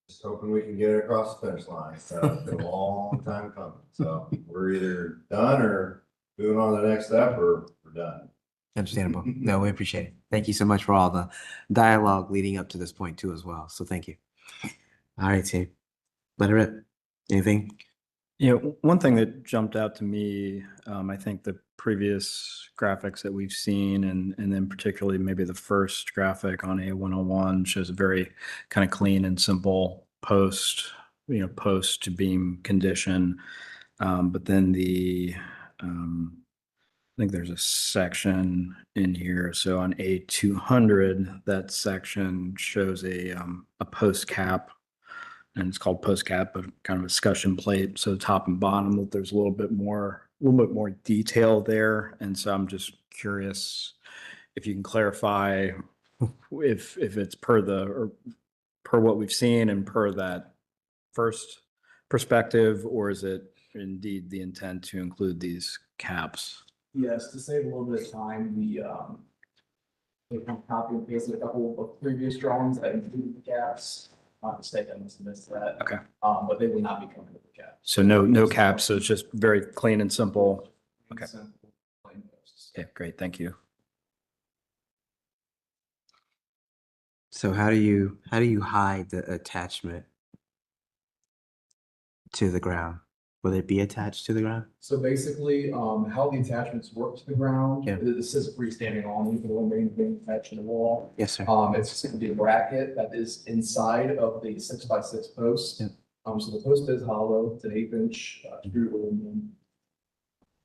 Just hoping we can get it across the finish line. So it's been a long time coming. So we're either done or moving on to the next step or we're done. Understandable. No, we appreciate it. Thank you so much for all the dialogue leading up to this point too as well. So thank you. All right, team. Let it rip. Anything? You know, one thing that jumped out to me, I think the previous graphics that we've seen, and then particularly maybe the first graphic on A101 shows a very kind of clean and simple post to beam condition. But then I think there's a section in here. So on A200, that section shows a post cap, and it's called post cap, but kind of a escutcheon plate. So top and bottom, there's a little bit more detail there. And so I'm just curious if you can clarify if it's per what we've seen and per that first perspective, or is it indeed the intent to include these caps? Yes, to save a little bit of time, we copy and pasted a couple of previous drawings that included the caps. My mistake, I must have missed that. Okay. But they will not be coming with the caps. So no caps, so it's just very clean and simple. Okay. Simple, plain posts. Yeah, great, thank you. So how do you hide the attachment to the ground? Will it be attached to the ground? So basically, how the attachments work to the ground, Yeah. this is a freestanding awning for the one main thing attached to the wall. Yes, sir. It's just gonna be a bracket that is inside of the 6x6 post. Yep. So the post is hollow, it's an 8-inch screw aluminum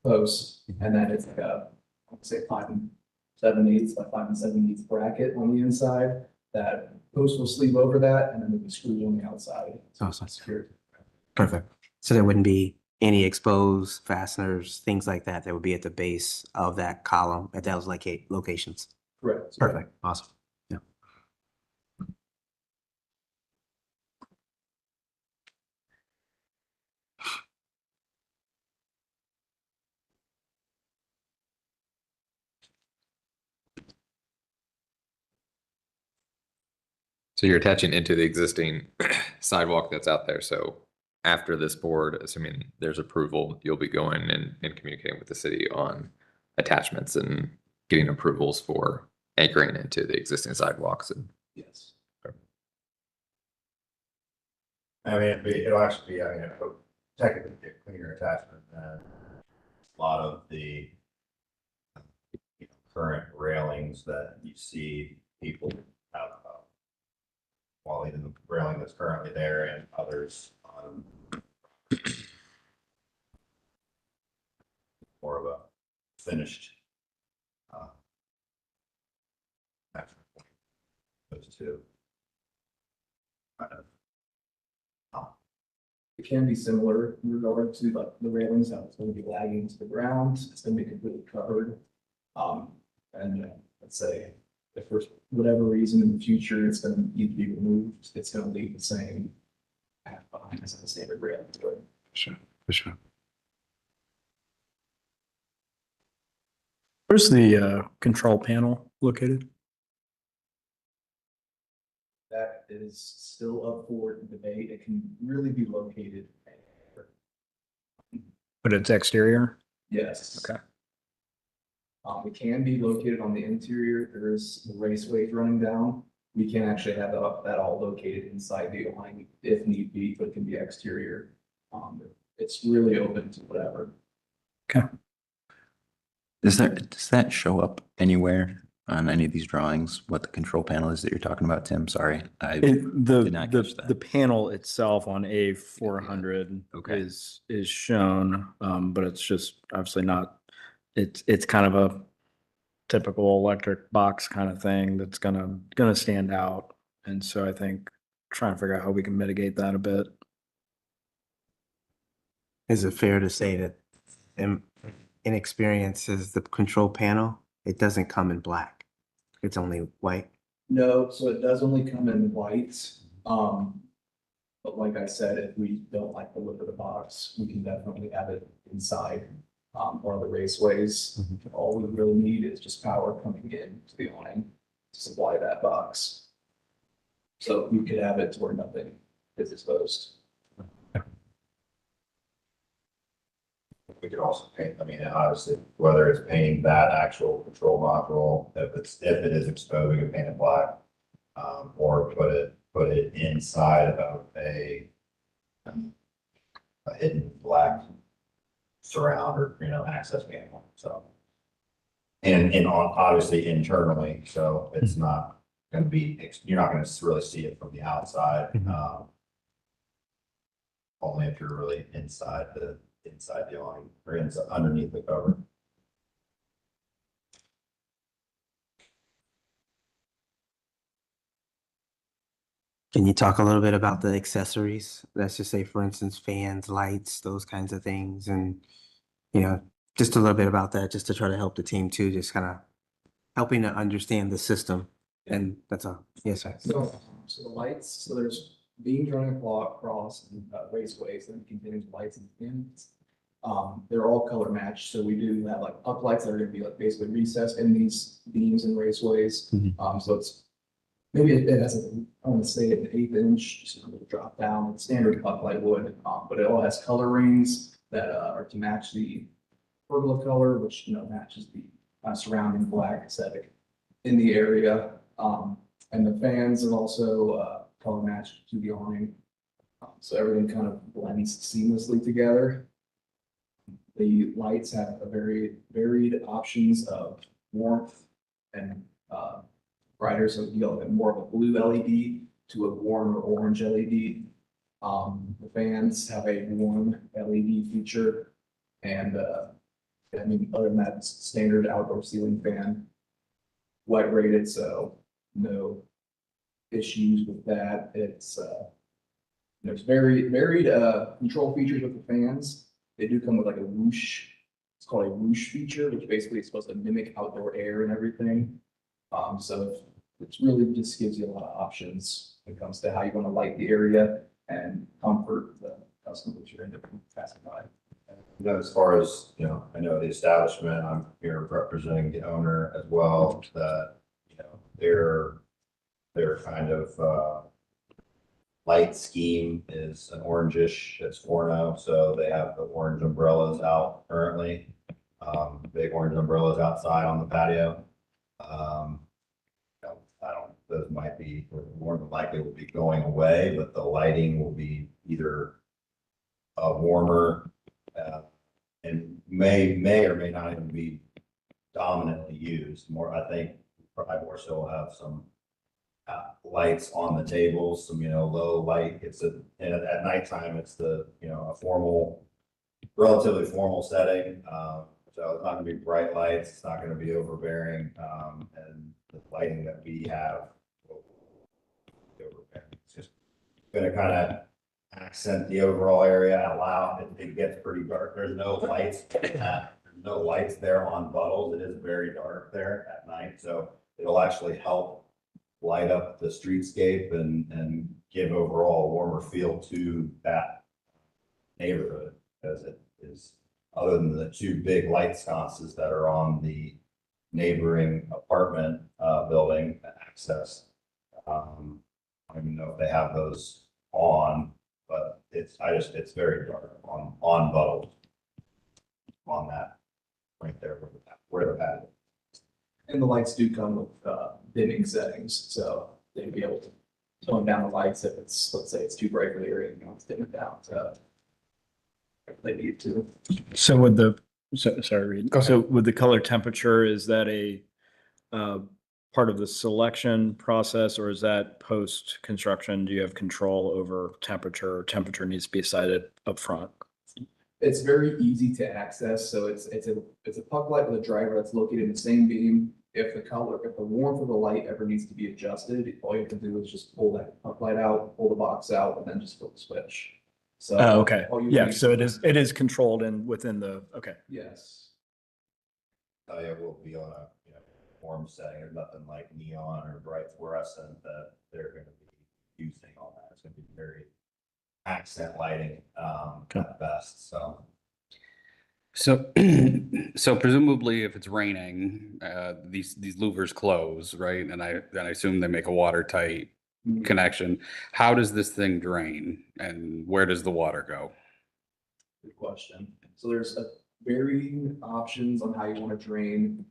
post, and then it's like a, I'd say 5 7/8 by 5 7/8 bracket on the inside. That post will sleeve over that, and then there'll be screws on the outside. So Awesome. it's secured. Perfect. So there wouldn't be any exposed fasteners, things like that would be at the base of that column at those locations. Correct. Perfect. Awesome. Yeah. So you're attaching into the existing sidewalk that's out there. So after this board, assuming there's approval, you'll be going and communicating with the city on attachments and getting approvals for anchoring into the existing sidewalks. And Yes. I mean, it'll actually be, I mean, it'll technically be a cleaner attachment than a lot of the current railings that you see people have. While even the railing that's currently there and others on more of a finished attachment point. Those two. Kind of. It can be similar in regard to like the railings, how it's going to be lagging to the ground. It's going to be completely covered. And let's say if for whatever reason in the future, it's going to need to be removed, it's going to leave the same path behind as a standard railing. Sure. For sure. Where's the control panel located? That is still up for debate. It can really be located anywhere. But it's exterior? Yes. Okay. It can be located on the interior. There is the raceways running down. We can actually have that all located inside the awning if need be, but it can be exterior. It's really open to whatever. Okay. Does that show up anywhere on any of these drawings, what the control panel is that you're talking about, Tim? Sorry, I did not catch that. The panel itself on A400 Okay. is shown, but it's just obviously not, it's kind of a typical electric box kind of thing that's gonna stand out. And so I think trying to figure out how we can mitigate that a bit. Is it fair to say that inexperience is the control panel? It doesn't come in black. It's only white. No, so it does only come in white. But like I said, if we don't like the look of the box, we can definitely have it inside, one of the raceways. All we really need is just power coming in to the awning to supply that box. So we could have it to where nothing is exposed. We could also paint, I mean, obviously, whether it's painting that actual control module, if it is exposed, we can paint it black. Or put it inside of a hidden black surround or, access panel, so. And obviously internally, so it's not gonna be, you're not gonna really see it from the outside. Only if you're really inside the awning or inside, underneath the cover. Can you talk a little bit about the accessories? Let's just say, for instance, fans, lights, those kinds of things, and just a little bit about that, just to try to help the team too, just kind of helping to understand the system. And that's all. Yes, sir. So the lights, so there's beams running across and raceways and containing lights and pins. They're all color matched, so we do have like puck lights that are gonna be like basically recessed in these beams and raceways. So it's maybe it has I want to say an 1/8 inch, just a little drop down, standard puck light would, but it all has color rings that are to match the pergola color, which matches the surrounding black aesthetic in the area. And the fans are also color matched to the awning. So everything kind of blends seamlessly together. The lights have a very varied options of warmth and brighter, so you go more of a blue LED to a warmer orange LED. The fans have a warm LED feature, and other than that, it's standard outdoor ceiling fan, wet rated, so no issues with that. It's there's very varied control features with the fans. They do come with like a whoosh. It's called a whoosh feature, which basically is supposed to mimic outdoor air and everything. So it really just gives you a lot of options when it comes to how you want to light the area and comfort the customers you're into passing by. As far as, I know the establishment, I'm here representing the owner as well, that, their kind of light scheme is an orangish, it's Forno, so they have the orange umbrellas out currently. Big orange umbrellas outside on the patio. Those might be, more than likely will be going away, but the lighting will be either warmer, and may or may not even be dominantly used. I think probably more so have some lights on the tables, some low light. And at nighttime it's a relatively formal setting. So it's not gonna be bright lights, it's not gonna be overbearing, and the lighting that we have will be overbearing. It's just gonna kind of accent the overall area, allow it gets pretty dark. There's no lights. There's no lights there on Buttles. It is very dark there at night, so it'll actually help light up the streetscape and give overall a warmer feel to that neighborhood, because it is, other than the two big light sconces that are on the neighboring apartment building access. I don't even know if they have those on, but it's very dark on Buttles. On that, right there where the pad is. And the lights do come with dimming settings, so they'd be able to tone down the lights if it's, let's say it's too bright for the area, it's dim it down to if they need to. So sorry, Reed. So with the color temperature, is that a part of the selection process, or is that post-construction? Do you have control over temperature, or temperature needs to be decided up front? It's very easy to access, so it's a puck light with a driver that's located in the same beam. If the warmth of the light ever needs to be adjusted, all you have to do is just pull that puck light out, pull the box out, and then just flip the switch. So. Oh, okay. all you Yeah, need- so it is controlled and within the, okay. Yes. Oh, yeah, we'll be on a, warm setting. There's nothing like neon or bright fluorescent that they're gonna be using on that. It's gonna be very accent lighting, at best, so. So, so presumably if it's raining, these louvers close, right? And then I assume they make a watertight connection. How does this thing drain and where does the water go? Good question. So there's varying options on how you want to drain.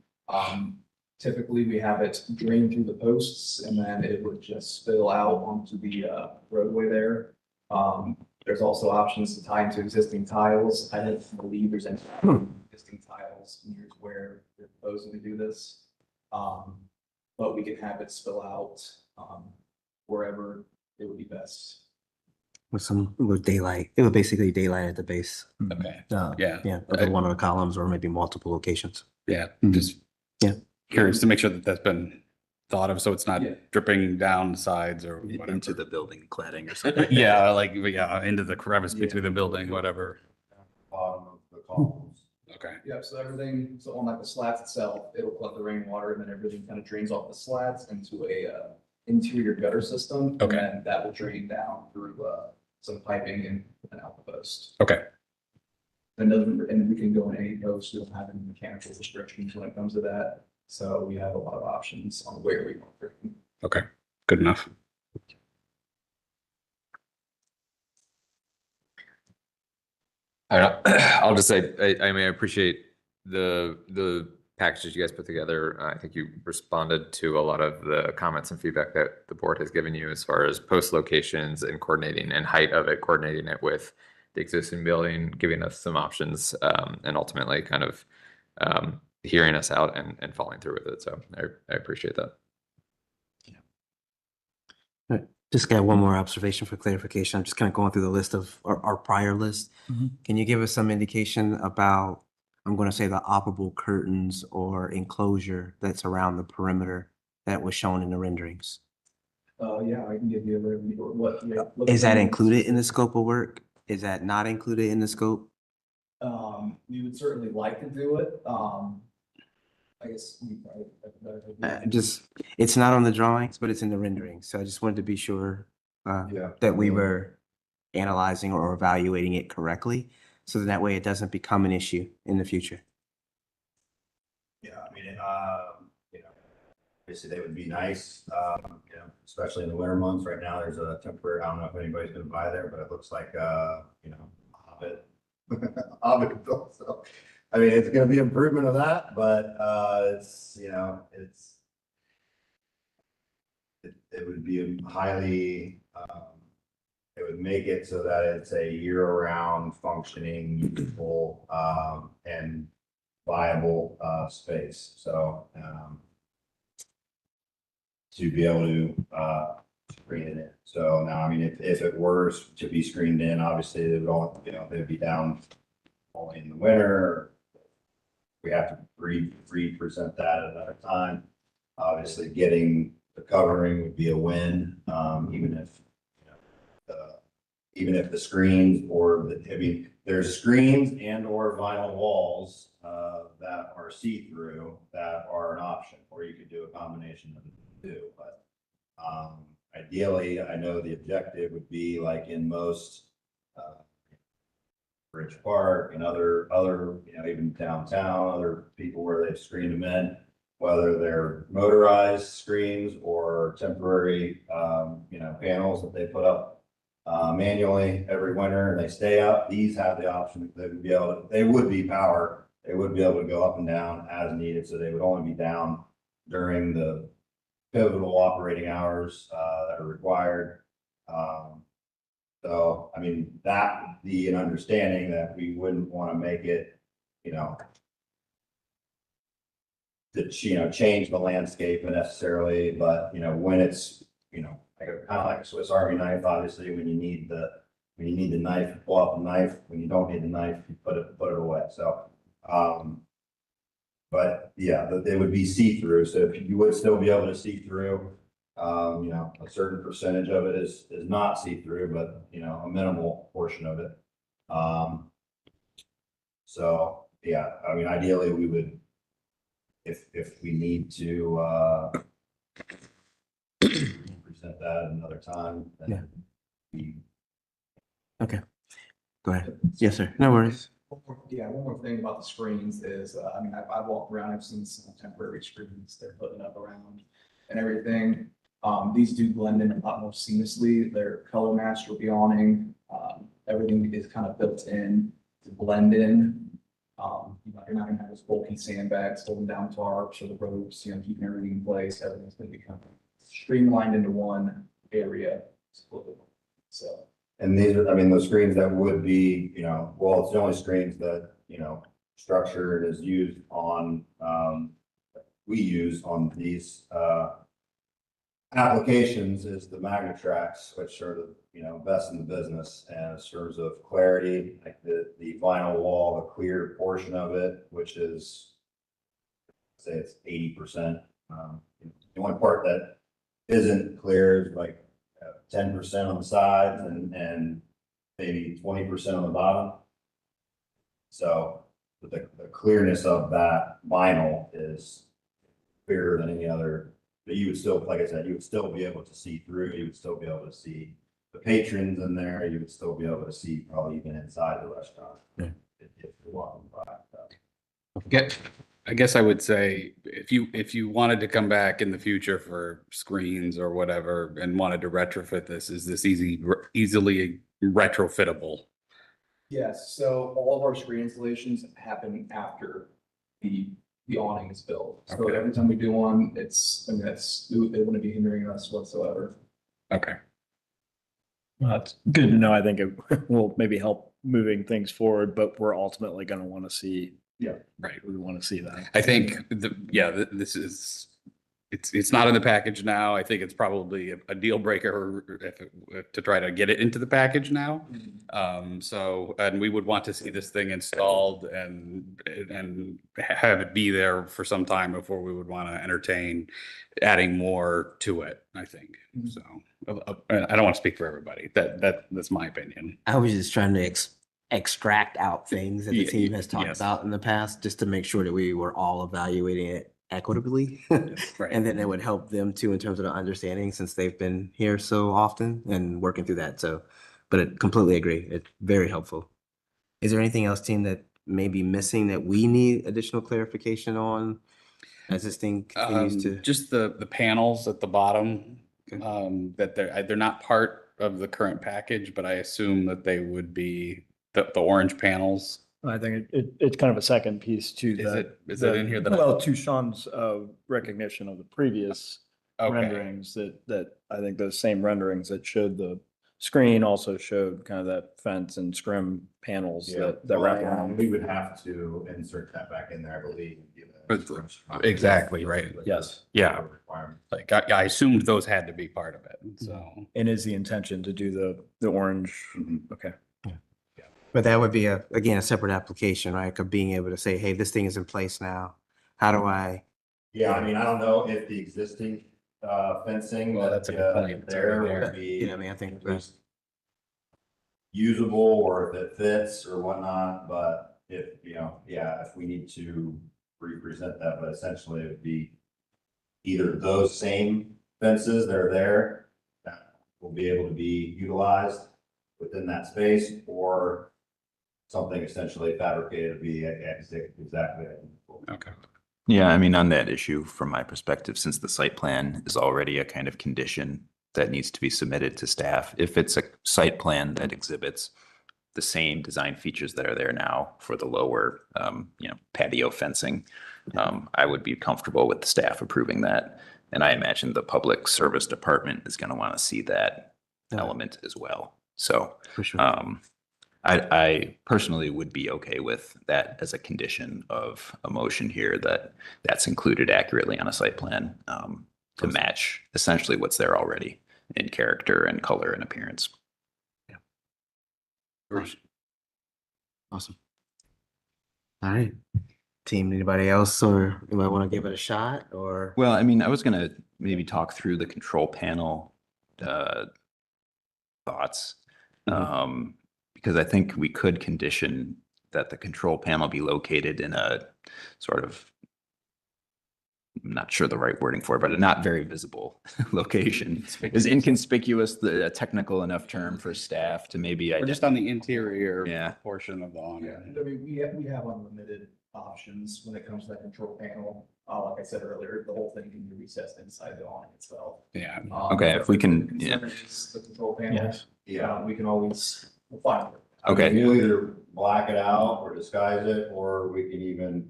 Typically we have it drain through the posts and then it would just spill out onto the roadway there. There's also options to tie into existing tiles. I don't believe there's any existing tiles near where they're proposing to do this. But we can have it spill out wherever it would be best. With daylight, it would basically daylight at the base. Okay, Yeah, yeah, of one of the columns or maybe multiple locations. yeah, Mhm. just Yeah. curious to make sure that that's been thought of, so it's not Yeah. dripping down the sides or Into whatever. the building cladding or something. Yeah, like, yeah, into the crevice Yeah. between the building, whatever. Bottom of the columns. Okay, Yep, so everything, so on like the slats itself, it'll collect the rainwater and then everything kind of drains off the slats into a interior gutter system. Okay. And then that will drain down through some piping and out the post. okay, And we can go in any post, we don't have any mechanical restrictions when it comes to that. So we have a lot of options on where we want to drain. okay, good enough. I'll just say, I mean, I appreciate the packages you guys put together. I think you responded to a lot of the comments and feedback that the board has given you as far as post locations and coordinating and height of it, coordinating it with the existing building, giving us some options, and ultimately kind of hearing us out and following through with it. So I appreciate that. Just got one more observation for clarification. I'm just kind of going through the list of our prior list. Mhm. Can you give us some indication about, I'm going to say the operable curtains or enclosure that's around the perimeter that was shown in the renderings? Yeah, I can give you a review of what. Is that included in the scope of work? Is that not included in the scope? We would certainly like to do it. I guess we probably have a better idea. Just, it's not on the drawings, but it's in the rendering. So I just wanted to be sure Yeah. that we were analyzing or evaluating it correctly. So that way it doesn't become an issue in the future. Yeah, I mean, obviously they would be nice, especially in the winter months. Right now, there's a temporary, I don't know if anybody's gonna buy there, but it looks like, Hobbit. Hobbit built, so, I mean, it's gonna be improvement of that, but, it would be highly, it would make it so that it's a year-round functioning, useful, and viable, space, so, to be able to, screen it in. So now, I mean, if it were to be screened in, obviously they would all, they'd be down only in the winter. We have to re-present that at another time. Obviously, getting the covering would be a win, even if the screens there's screens and or vinyl walls, that are see-through that are an option, or you could do a combination of the two, but, ideally, I know the objective would be like in most, Bridge Park and other, even downtown, other people where they've screened them in, whether they're motorized screens or temporary, panels that they put up manually every winter and they stay up. These have the option, they would be power. They would be able to go up and down as needed. So they would only be down during the pivotal operating hours that are required. So, I mean, that would be an understanding that we wouldn't want to make it, change the landscape necessarily, but, when it's, kind of like a Swiss Army knife, obviously, when you need the knife, you pull out the knife. When you don't need the knife, you put it away. So, but yeah, they would be see-through. So if you would still be able to see through, You know, a certain percentage of it is not see-through, but, you know, a minimal portion of it. So, yeah, I mean, ideally, we would, if we need to, present that another time. then Yeah. we- Okay, go ahead. Yes, sir. No worries. Yeah, one more thing about the screens is, I mean, I've walked around, I've seen some temporary screens they're putting up around and everything. These do blend in a lot more seamlessly. They're color matched with the awning. Everything is kind of built in to blend in. You know, you're not gonna have those bulky sandbags holding down tarps or the ropes, you know, keeping everything in place. Everything's gonna be kind of streamlined into one area. So. And these are, I mean, those screens that would be, you know, well, it's the only screens that, you know, structured is used on, we use on these, applications is the Magnatrax, which are the, you know, best in the business. And in terms of clarity, like the vinyl wall, the clear portion of it, which is, say it's 80%. The only part that isn't clear is like 10% on the sides and maybe 20% on the bottom. So the clearness of that vinyl is clearer than any other. But you would still, like I said, you would still be able to see through. You would still be able to see the patrons in there. You would still be able to see probably even inside the restaurant. Yeah. If you're walking by. I guess I would say if you wanted to come back in the future for screens or whatever and wanted to retrofit this, is this easily retrofittable? Yes, so all of our screen installations happen after the awning is built. So Okay. every time we do one, it's, I mean, it wouldn't be hindering us whatsoever. Okay. Well, that's good to know. I think it will maybe help moving things forward, but we're ultimately going to want to see. Yeah. Right. We want to see that. I think this is, it's not in the package now. I think it's probably a deal breaker to try to get it into the package now. So, and we would want to see this thing installed and have it be there for some time before we would want to entertain adding more to it, I think. So, I don't want to speak for everybody. That's my opinion. I was just trying to extract out things that the Yeah, team has talked yes. about in the past, just to make sure that we were all evaluating it equitably. Right. And then it would help them too in terms of the understanding, since they've been here so often and working through that. So, but I completely agree. It's very helpful. Is there anything else, team, that may be missing that we need additional clarification on as this thing continues to? Just the panels at the bottom, Okay. that they're not part of the current package, but I assume that they would be the orange panels. I think it's kind of a second piece to Is it in here that I- well, to Sean's recognition of the previous Okay. renderings that I think those same renderings that showed the screen also showed kind of that fence and scrim panels that wrap Well, around. we would have to insert that back in there, I believe. Exactly, right. Yes. Yeah. Requirement. Like I assumed those had to be part of it. So And is the intention to do the orange? Okay. But that would be again, a separate application, right? Of being able to say, hey, this thing is in place now. How do I? Yeah, I mean, I don't know if the existing fencing Well, that's a good point. It's there already would there. be. Yeah, I mean, I think at least usable, or if it fits or whatnot, but if, you know, yeah, if we need to represent that, but essentially it would be either those same fences that are there that will be able to be utilized within that space, or something essentially fabricated to be exactly. okay. Yeah, I mean, on that issue, from my perspective, since the site plan is already a kind of condition that needs to be submitted to staff, if it's a site plan that exhibits the same design features that are there now for the lower, patio fencing, I would be comfortable with the staff approving that. And I imagine the public service department is going to want to see that element as well. So, For sure. I personally would be okay with that as a condition of a motion here, that's included accurately on a site plan, to match essentially what's there already in character and color and appearance. Awesome. All right. Team, anybody else, or you might want to give it a shot, or? Well, I mean, I was gonna maybe talk through the control panel thoughts. Because I think we could condition that the control panel be located in a sort of, I'm not sure the right wording for it, but a not very visible location. Is inconspicuous the technical enough term for staff to maybe Or just on the interior Yeah. portion of the awning. Yeah, I mean, we have unlimited options when it comes to that control panel. Like I said earlier, the whole thing can be recessed inside the awning itself. Yeah. Okay, if we can, The yeah. concern is the control panel. Yes. Yeah. We can always, we'll find it. Okay. We'll either black it out or disguise it, or we can even,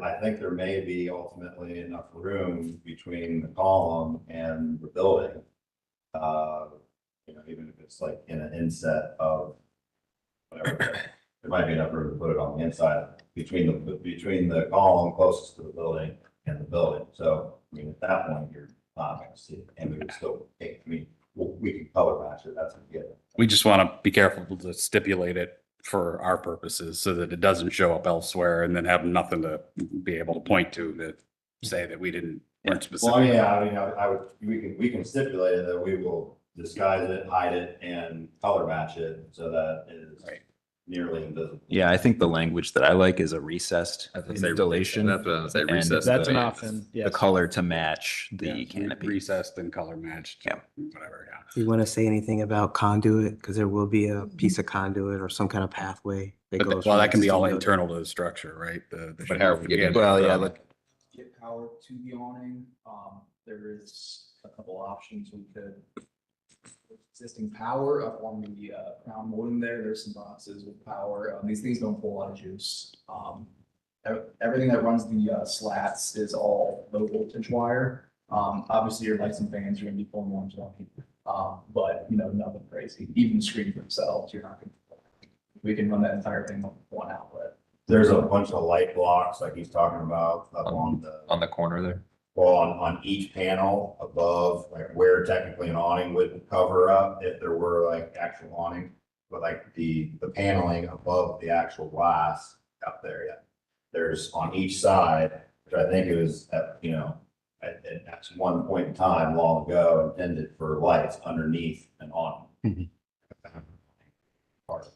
I think there may be ultimately enough room between the column and the building. Even if it's like in an inset of whatever, there might be enough room to put it on the inside between the column closest to the building and the building. So, I mean, at that point, you're not going to see it, and we would still take, we can color match it, that's a given. We just want to be careful to stipulate it for our purposes so that it doesn't show up elsewhere and then have nothing to be able to point to say that we weren't specific. Well, yeah, I mean, we can stipulate it that we will disguise it, hide it, and color match it so that it is nearly invisible. Yeah, I think the language that I like is a recessed installation. That's what I was saying, and recessed. That's an the- option, The yes. color to match the Yeah, canopy. recessed and color matched. Yeah. Whatever, yeah. Do you want to say anything about conduit? Because there will be a piece of conduit or some kind of pathway that But goes. well, from that can be all existing building. internal to the structure, right? But how are we getting? Well, yeah, from- look, Get power to the awning. There is a couple options we could. Existing power up on the crown molding there's some boxes with power. These things don't pull a lot of juice. Everything that runs the slats is all low voltage wire. Obviously your lights and fans are gonna be pulling ones on. But nothing crazy. Even the screens themselves, you're not gonna. We can run that entire thing on one outlet. There's a bunch of light blocks like he's talking about up on On the corner there. well, on each panel above, like where technically an awning would cover up if there were like actual awning. But like the paneling above the actual glass up there, yeah. There's on each side, which I think it was at one point in time long ago intended for lights underneath an awning. Part of it.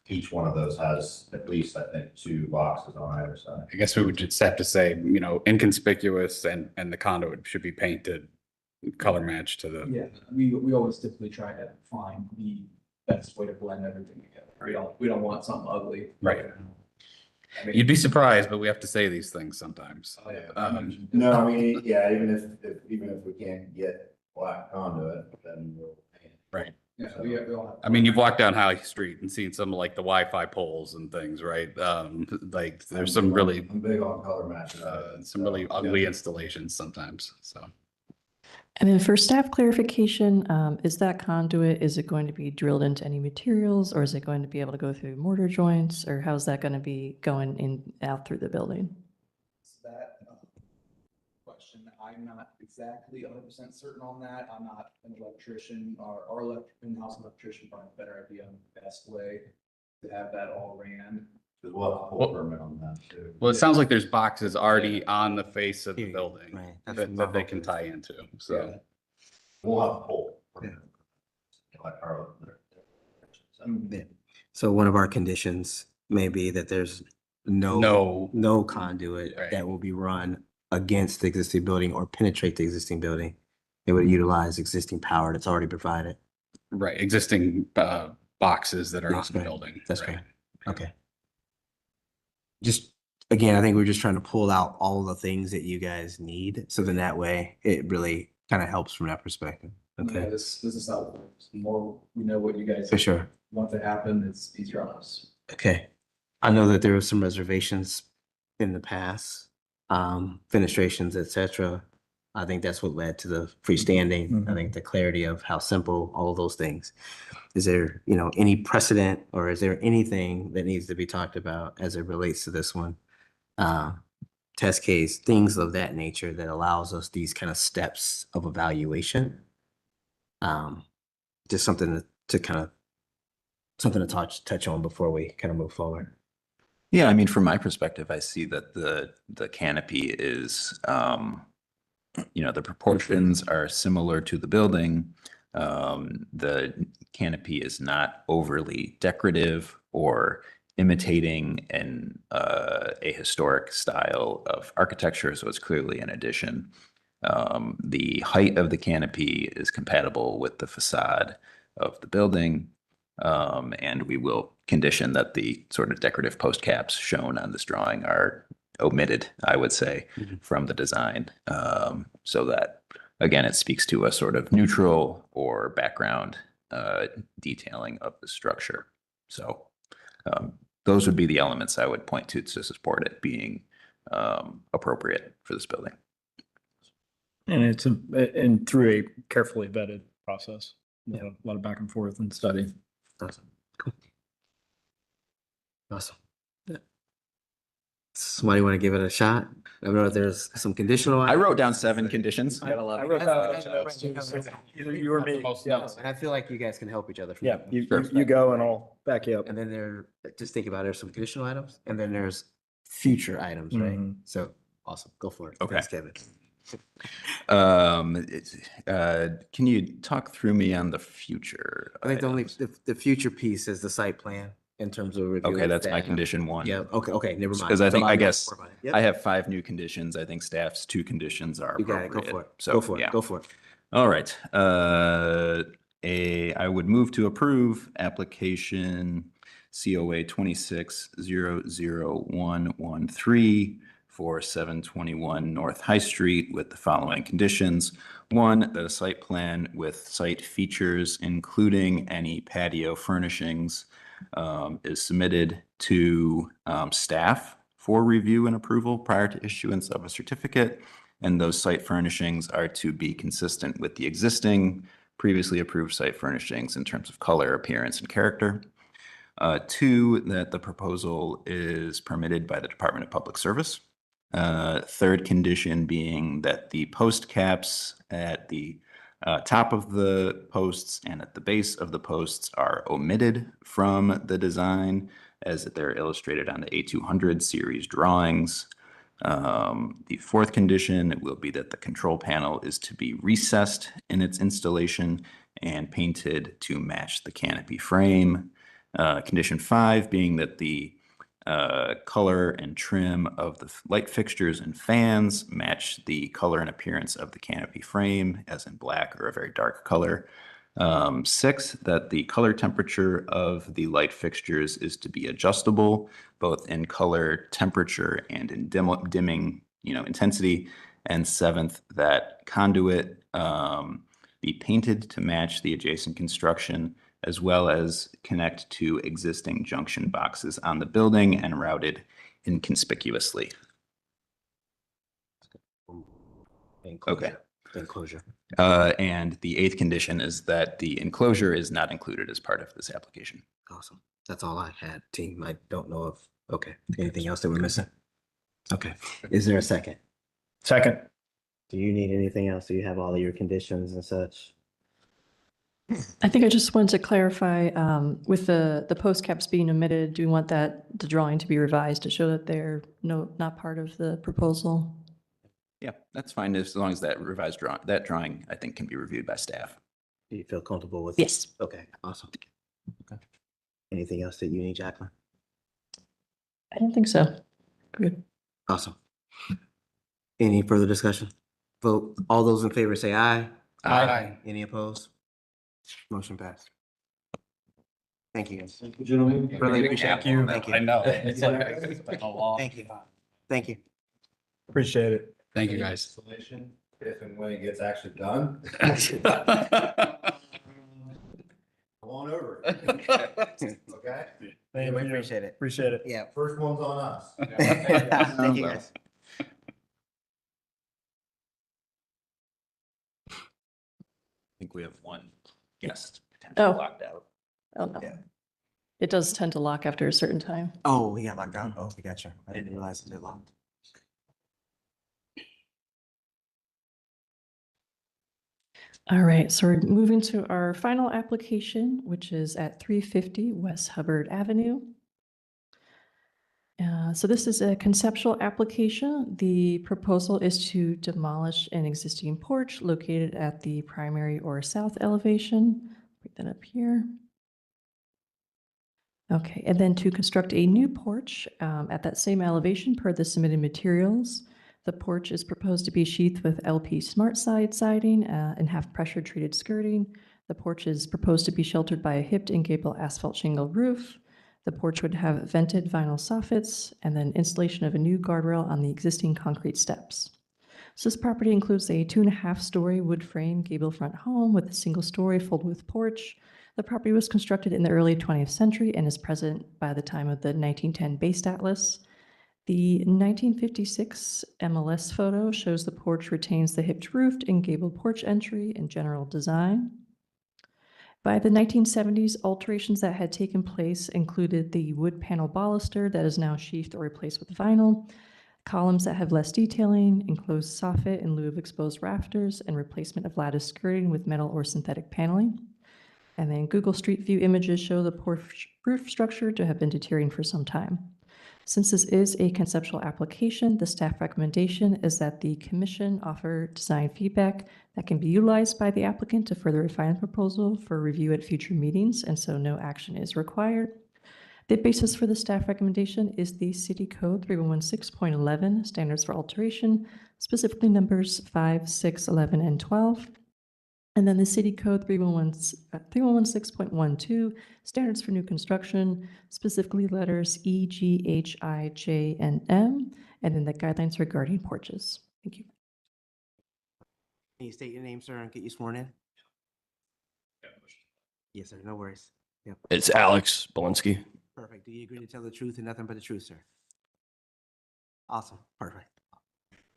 Each one of those has at least, I think, 2 boxes on either side. I guess we would just have to say, inconspicuous and the conduit should be painted color match to the. Yeah, we always typically try to find the best way to blend everything together. We don't want something ugly. Right. I mean, You'd be surprised, but we have to say these things sometimes. oh, yeah. No, I mean, yeah, even if we can't get black conduit, then we'll paint it. Right. Yeah, we all have. I mean, you've walked down High Street and seen some of like the Wi-Fi poles and things, right? Like there's some really, I'm big on color matching. some really ugly installations sometimes, so. And then for staff clarification, is that conduit, is it going to be drilled into any materials, or is it going to be able to go through mortar joints, or how's that going to be going in, out through the building? That question, I'm not exactly 100% certain on that. I'm not an electrician, or our in-house electrician probably have a better idea on the best way to have that all ran. Because we'll have a full permit on that too. Well, it sounds like there's boxes already on the face of the Yeah, building right. That's that they can tie into, so. We'll have a full permit. Like our. Yeah. So one of our conditions may be that there's no conduit Right. that will be run against the existing building or penetrate the existing building. It would utilize existing power that's already provided. Right, existing boxes that are on That's the correct. building. That's right. correct. Okay. Just, again, I think we're just trying to pull out all the things that you guys need. So then that way it really kind of helps from that perspective. Yeah, Okay, this is how it works. The more we know what you guys for sure. want to happen, it's easier on us. Okay. I know that there were some reservations in the past, fenestrations, et cetera. I think that's what led to the freestanding. I think the clarity of how simple all of those things. Is there, any precedent, or is there anything that needs to be talked about as it relates to this one? Test case, things of that nature that allows us these kind of steps of evaluation. Just something to touch on before we kind of move forward. Yeah, I mean, from my perspective, I see that the canopy is, the proportions are similar to the building. The canopy is not overly decorative or imitating a historic style of architecture, so it's clearly an addition. The height of the canopy is compatible with the facade of the building. And we will condition that the sort of decorative post caps shown on this drawing are omitted, I would say, from the design. So that, again, it speaks to a sort of neutral or background detailing of the structure. So those would be the elements I would point to support it being appropriate for this building. And and through a carefully vetted process, a lot of back and forth and study. Awesome. Cool. Awesome. Somebody want to give it a shot? I don't know if there's some conditional. I wrote down 7 conditions. I wrote down either you or me. Yeah, And I feel like you guys can help each other. from yeah, that you perspective. go and I'll back you up. And then just think about it, there's some conditional items and then there's future items, right? Mhm. So awesome, go for it. Okay. Thanks, Kevin. Can you talk through me on the future? I think items? the future piece is the site plan in terms of review. Okay, of that's my staff. condition 1. Yeah, okay, never mind. Because I So think, I'm I not guess, worried about it. Yep. I have 5 new conditions. I think staff's 2 conditions are You got it, go appropriate. for it. So, Go for it, yeah. go for it. All right. I would move to approve application COA 26001113 for 721 North High Street with the following conditions. 1, that a site plan with site features, including any patio furnishings, is submitted to staff for review and approval prior to issuance of a certificate. And those site furnishings are to be consistent with the existing previously approved site furnishings in terms of color, appearance, and character. 2, that the proposal is permitted by the Department of Public Service. Third condition being that the post caps at the top of the posts and at the base of the posts are omitted from the design as they're illustrated on the A200 series drawings. The fourth condition will be that the control panel is to be recessed in its installation and painted to match the canopy frame. Condition 5 being that the color and trim of the light fixtures and fans match the color and appearance of the canopy frame, as in black or a very dark color. 6, that the color temperature of the light fixtures is to be adjustable, both in color temperature and in dimming, intensity. And 7th, that conduit be painted to match the adjacent construction, as well as connect to existing junction boxes on the building and routed inconspicuously. Okay. Enclosure. And the 8th condition is that the enclosure is not included as part of this application. Awesome. That's all I had, team. I don't know if, okay, anything else that we're missing? Okay. Is there a second? Second. Do you need anything else? Do you have all of your conditions and such? I think I just wanted to clarify, with the post caps being omitted, do we want the drawing to be revised to show that they're not part of the proposal? Yeah, that's fine, as long as that revised drawing, I think, can be reviewed by staff. Do you feel comfortable with? Yes. Okay, awesome. Okay. Anything else that you need, Jacqueline? I don't think so. Good. Awesome. Any further discussion? Vote. All those in favor say aye. Aye. Any opposed? Motion passed. Thank you, guys. Thank you, gentlemen. Really appreciate it. Thank you. I know. It's like a long. Thank you. Thank you. Appreciate it. Thank you, guys. Installation, if and when it gets actually done. Come on over. Okay? We appreciate it. Appreciate it. Yeah. First one's on us. Thank you, guys. I think we have one guest Oh. potentially locked out. Oh, no. Yeah. It does tend to lock after a certain time. Oh, we got locked out. Oh, we got you. I didn't realize it locked. All right, so we're moving to our final application, which is at 350 West Hubbard Avenue. So this is a conceptual application. The proposal is to demolish an existing porch located at the primary or south elevation. Put that up here. Okay, and then to construct a new porch at that same elevation per the submitted materials. The porch is proposed to be sheathed with LP Smart Side siding and have pressure treated skirting. The porch is proposed to be sheltered by a hipped and gable asphalt shingle roof. The porch would have vented vinyl soffits and then installation of a new guardrail on the existing concrete steps. So this property includes a 2.5-story wood frame gable front home with a single story full width porch. The property was constructed in the early 20th century and is present by the time of the 1910 Based Atlas. The 1956 MLS photo shows the porch retains the hipped roof and gabled porch entry and general design. By the 1970s, alterations that had taken place included the wood panel baluster that is now sheathed or replaced with vinyl, columns that have less detailing, enclosed soffit in lieu of exposed rafters, and replacement of lattice skirting with metal or synthetic paneling. And then Google Street View images show the porch roof structure to have been deteriorating for some time. Since this is a conceptual application, the staff recommendation is that the commission offer design feedback that can be utilized by the applicant to further refine the proposal for review at future meetings, and so no action is required. The basis for the staff recommendation is the City Code 3116.11 standards for alteration, specifically numbers 5, 6, 11, and 12. And then the City Code 3116.12 standards for new construction, specifically letters E, G, H, I, J, and M, and then the guidelines regarding porches. Thank you. Can you state your name, sir, and get you sworn in? Yes, sir. No worries. Yep. It's Alex Belinsky. Perfect. Do you agree to tell the truth and nothing but the truth, sir? Awesome. Perfect.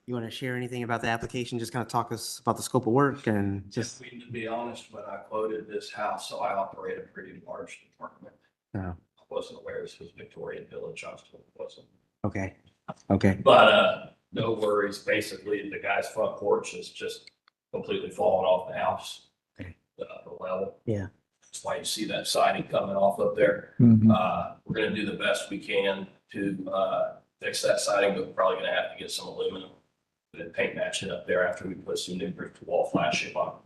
You want to share anything about the application? Just kind of talk us about the scope of work and just. To be honest, when I quoted this house, so I operate a pretty large department. Oh, I wasn't aware this was Victorian Village. I still wasn't. okay. Okay. But no worries. Basically, the guy's front porch is just completely falling off the house. Okay. The upper level. Yeah. That's why you see that siding coming off up there. Mhm. We're gonna do the best we can to fix that siding, but we're probably gonna have to get some aluminum and paint match it up there after we put some new brick wall flashing on.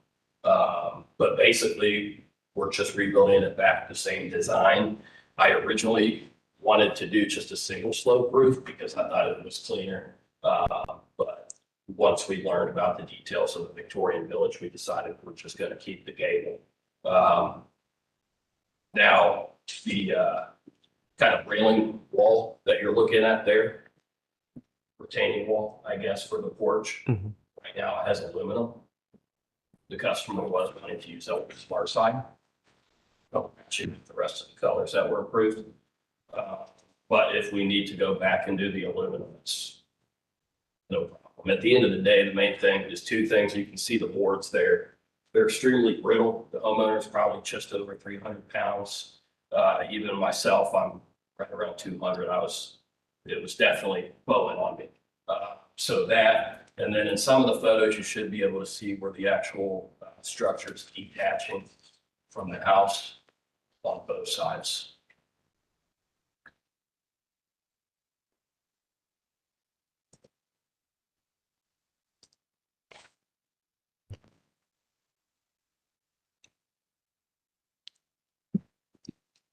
But basically, we're just rebuilding it back to the same design. I originally wanted to do just a single slope roof because I thought it was cleaner. But once we learned about the details of the Victorian Village, we decided we're just gonna keep the gable. Now, the kind of railing wall that you're looking at there, retaining wall, I guess, for the porch. Mhm. Right now, it has aluminum. The customer was wanting to use that smart side. Don't match it with the rest of the colors that were approved. But if we need to go back and do the aluminum, it's no problem. At the end of the day, the main thing is two things. You can see the boards there. They're extremely brittle. The homeowner's probably just over 300 pounds. Even myself, I'm right around 200. It was definitely bowing on me. So that, and then in some of the photos, you should be able to see where the actual structure is detaching from the house on both sides.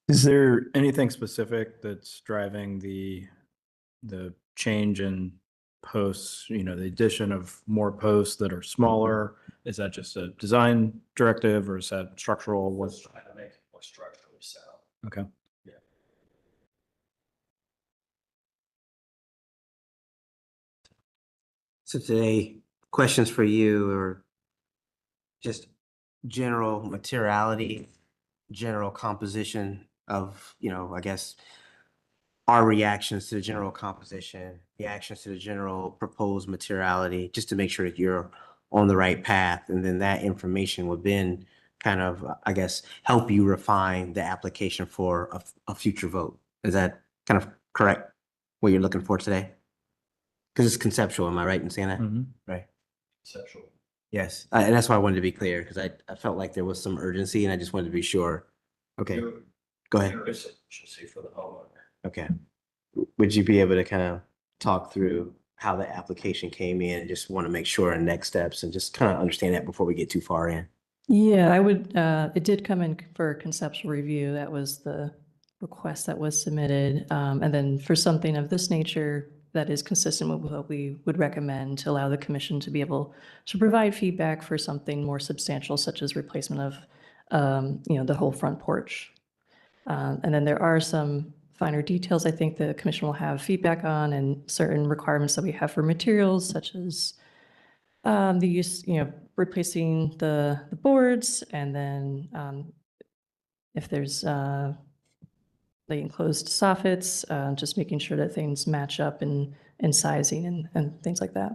Is there anything specific that's driving the change in posts, you know, the addition of more posts that are smaller? Is that just a design directive or is that structural? Was trying to make it more structurally sound. Okay. Yeah. So today, questions for you or just general materiality, general composition of, I guess, our reactions to the general composition, reactions to the general proposed materiality, just to make sure that you're on the right path. And then that information would then kind of, I guess, help you refine the application for a future vote. Is that kind of correct, what you're looking for today? Because it's conceptual, am I right in saying that? Mhm. Right. Conceptual. Yes, and that's why I wanted to be clear, because I felt like there was some urgency and I just wanted to be sure. Okay, go ahead. There is efficiency for the homeowner. Okay. would you be able to kind of talk through how the application came in? Just want to make sure and next steps and just kind of understand that before we get too far in. Yeah, I would, it did come in for conceptual review. That was the request that was submitted. And then for something of this nature that is consistent with what we would recommend to allow the commission to be able to provide feedback for something more substantial, such as replacement of, the whole front porch. And then there are some finer details I think the commission will have feedback on, and certain requirements that we have for materials, such as the use, replacing the boards, and then if there's the enclosed soffits, just making sure that things match up in sizing and things like that.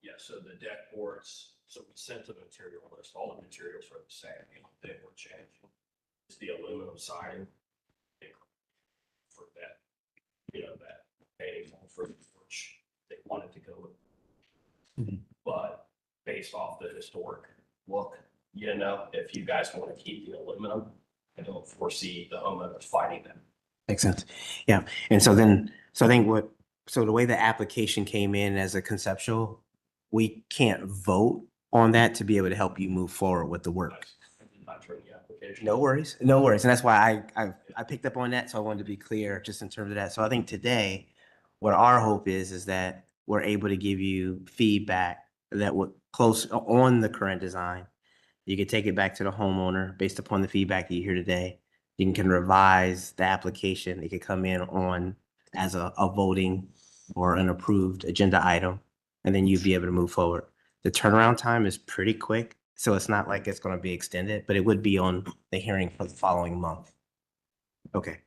Yeah, so the deck boards, so we sent the material list, all the materials are the same, they were changing. It's the aluminum siding for that, that painting for the porch they wanted to go with. But based off the historic look, if you guys want to keep the aluminum, I don't foresee the homeowners fighting them. Makes sense. Yeah. And so then, so I think so the way the application came in as a conceptual, we can't vote on that to be able to help you move forward with the work. I did not turn the application. No worries. No worries. And that's why I picked up on that. So I wanted to be clear just in terms of that. So I think today, what our hope is that we're able to give you feedback that would close on the current design. You could take it back to the homeowner based upon the feedback that you hear today. You can revise the application. It could come in on as a voting or an approved agenda item, and then you'd be able to move forward. The turnaround time is pretty quick, so it's not like it's going to be extended, but it would be on the hearing for the following month. Okay,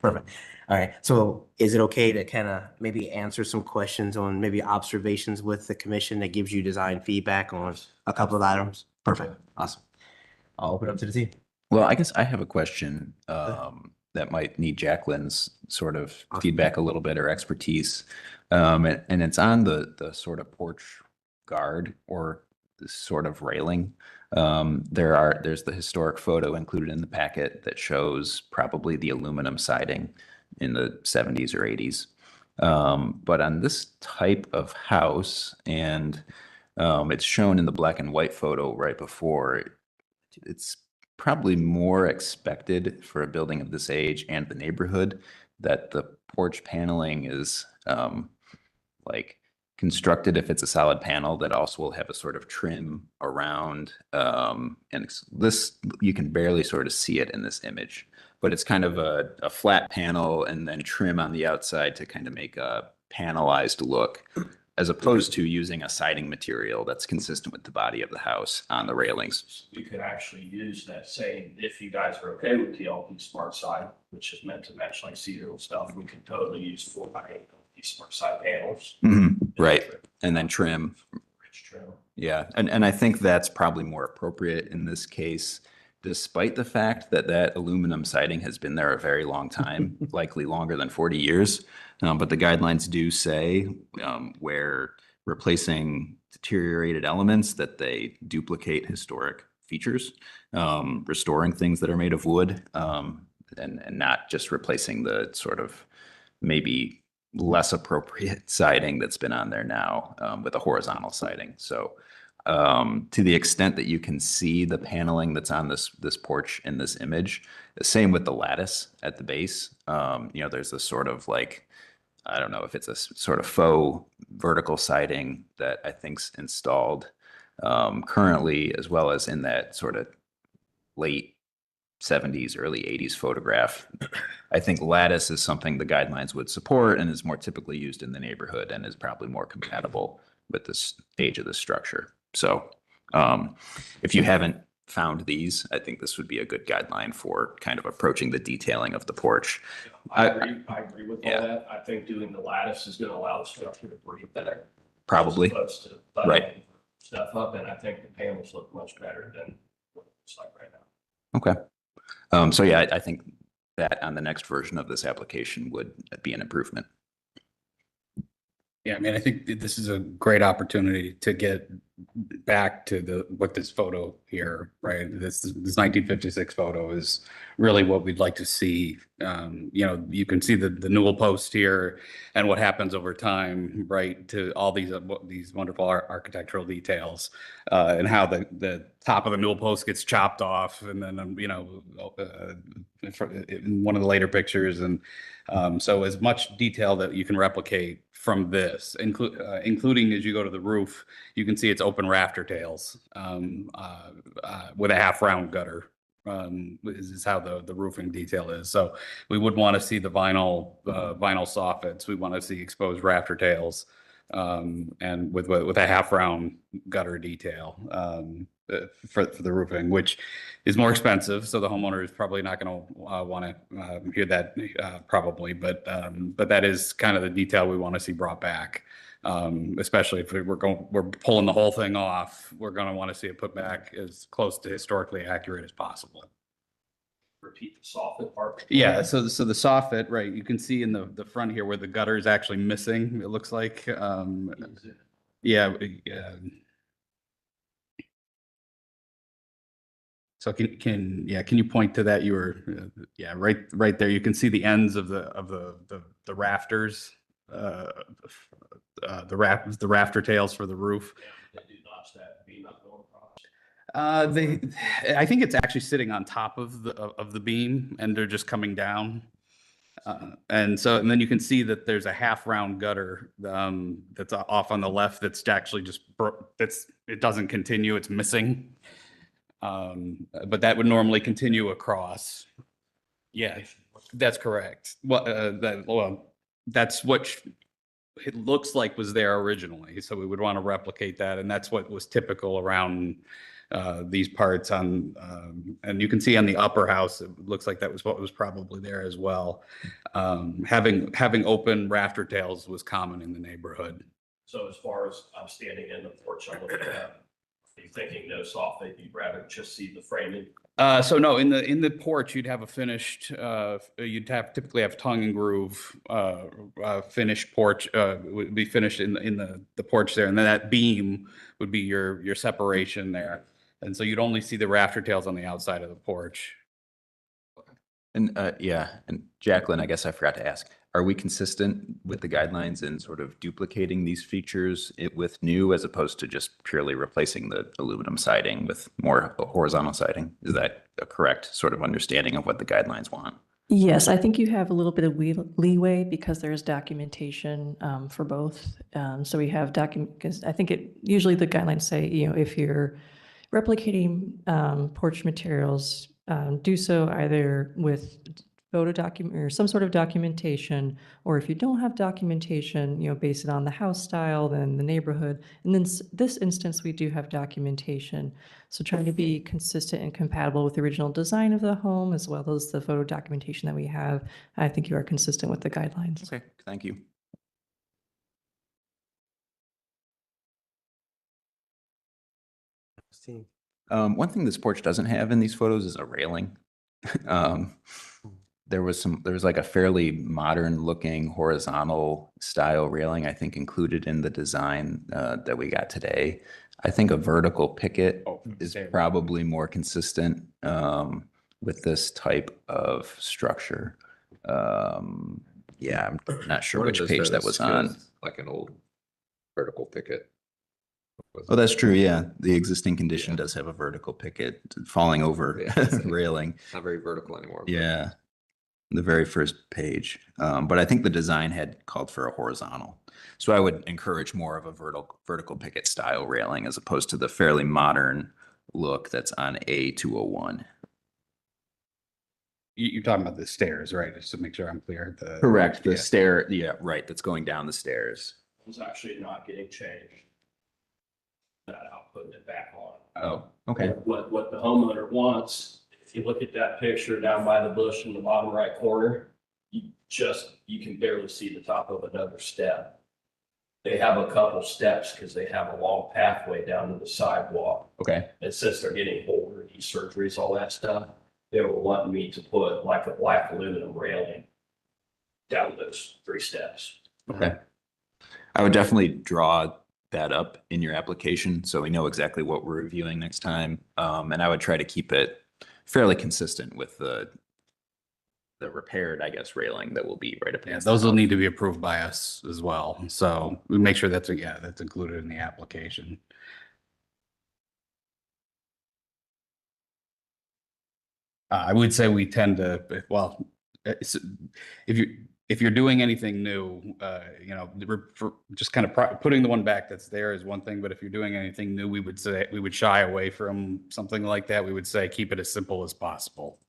perfect. All right, so is it okay to kind of maybe answer some questions on maybe observations with the commission that gives you design feedback on a couple of items? Perfect, awesome. I'll open up to the team. Well, I guess I have a question that might need Jacqueline's sort of feedback a little bit or expertise. And it's on the sort of porch guard or this sort of railing. There's the historic photo included in the packet that shows probably the aluminum siding in the 70s or 80s. But on this type of house, and it's shown in the black and white photo right before, it's probably more expected for a building of this age and the neighborhood that the porch paneling is like constructed, if it's a solid panel, that also will have a sort of trim around. And this, you can barely sort of see it in this image, but it's kind of a flat panel and then trim on the outside to kind of make a panelized look, as opposed to using a siding material that's consistent with the body of the house on the railings. We could actually use that same, if you guys are okay with the LP Smart Side, which is meant to match like cedar stuff, we could totally use 4x8 LP Smart Side panels. Right, and then trim. Rich trim. Yeah, and I think that's probably more appropriate in this case, despite the fact that that aluminum siding has been there a very long time, likely longer than 40 years. But the guidelines do say where replacing deteriorated elements that they duplicate historic features, restoring things that are made of wood, and not just replacing the sort of maybe less appropriate siding that's been on there now with a horizontal siding. So to the extent that you can see the paneling that's on this porch in this image, the same with the lattice at the base. There's this sort of like, I don't know if it's a sort of faux vertical siding that I think's installed currently, as well as in that sort of late 70s, early 80s photograph. I think lattice is something the guidelines would support and is more typically used in the neighborhood and is probably more compatible with this age of the structure. So if you haven't found these, I think this would be a good guideline for kind of approaching the detailing of the porch. I agree with all that. I think doing the lattice is going to allow the structure to breathe better. Probably. As opposed to Right. Stuff up, and I think the panels look much better than what it looks like right now. Okay. So yeah, I think that on the next version of this application would be an improvement. Yeah, I mean, I think this is a great opportunity to get back to what this photo here, right? This 1956 photo is really what we'd like to see. You know, you can see the newel post here and what happens over time, right? To all these wonderful architectural details, and how the top of the newel post gets chopped off, and then you know, in one of the later pictures, and so as much detail that you can replicate from this, including as you go to the roof, you can see it's open rafter tails with a half round gutter. Is how the roofing detail is. So we would want to see the vinyl soffits. We want to see exposed rafter tails, and with a half round gutter detail for the roofing, which is more expensive. So the homeowner is probably not going to want to hear that probably, but that is kind of the detail we want to see brought back. Especially if we're pulling the whole thing off, we're going to want to see it put back as close to historically accurate as possible. Repeat the soffit part. Yeah, so the soffit, right, you can see in the front here where the gutter is actually missing, it looks like. Yeah. So can you point to that? You were yeah, right there. You can see the ends of the rafters, the rafter tails for the roof. They do notch that beam up going across. I think it's actually sitting on top of the beam, and they're just coming down. And then you can see that there's a half round gutter that's off on the left. That's actually just it doesn't continue. It's missing. But that would normally continue across. Yeah, that's correct. Well, that's what it looks like was there originally. So we would want to replicate that, and that's what was typical around these parts on. And you can see on the upper house, it looks like that was what was probably there as well. Having open rafter tails was common in the neighborhood. So as far as I'm standing in the porch, I'm looking at, are you thinking no soffit? You'd rather just see the framing? So no, in the porch, you'd have a finished, typically have tongue and groove, finished porch, would be finished in the porch there. And then that beam would be your separation there. And so you'd only see the rafter tails on the outside of the porch. And and Jacqueline, I guess I forgot to ask, are we consistent with the guidelines in sort of duplicating these features with new as opposed to just purely replacing the aluminum siding with more horizontal siding? Is that a correct sort of understanding of what the guidelines want? Yes, I think you have a little bit of leeway because there's documentation for both. So we have because I think usually the guidelines say, if you're replicating porch materials, do so either with photo document or some sort of documentation, or if you don't have documentation, base it on the house style, then the neighborhood. And then this instance, we do have documentation. So trying to be consistent and compatible with the original design of the home, as well as the photo documentation that we have. I think you are consistent with the guidelines. Okay, thank you. One thing this porch doesn't have in these photos is a railing. There was like a fairly modern looking horizontal style railing, I think, included in the design that we got today. I think a vertical picket is probably more consistent with this type of structure. Yeah, I'm not sure which page that was on. Like an old vertical picket. Oh, that's true. Yeah, the existing condition does have a vertical picket falling over railing. Not very vertical anymore. Yeah, the very first page. But I think the design had called for a horizontal. So I would encourage more of a vertical picket style railing as opposed to the fairly modern look that's on A201. You're talking about the stairs, right? Just to make sure I'm clear. Correct. The stair, yeah, right. That's going down the stairs. It's actually not getting changed. That out, putting it back on. Oh, okay. What the homeowner wants, if you look at that picture down by the bush in the bottom right corner, you can barely see the top of another step. They have a couple steps because they have a long pathway down to the sidewalk. Okay. And since they're getting older, knee surgeries, all that stuff, they were wanting me to put like a black aluminum railing down those 3 steps. Okay. I would definitely draw that up in your application, so we know exactly what we're reviewing next time. And I would try to keep it fairly consistent with the repaired, I guess, railing that will be right up Yeah, against the those will house. need to be approved by us as well. So we make sure that's, yeah, that's included in the application. I would say we tend to, well, if you're doing anything new, you know, just kind of putting the one back that's there is one thing, but if you're doing anything new, we would say, we would shy away from something like that. We would say, keep it as simple as possible.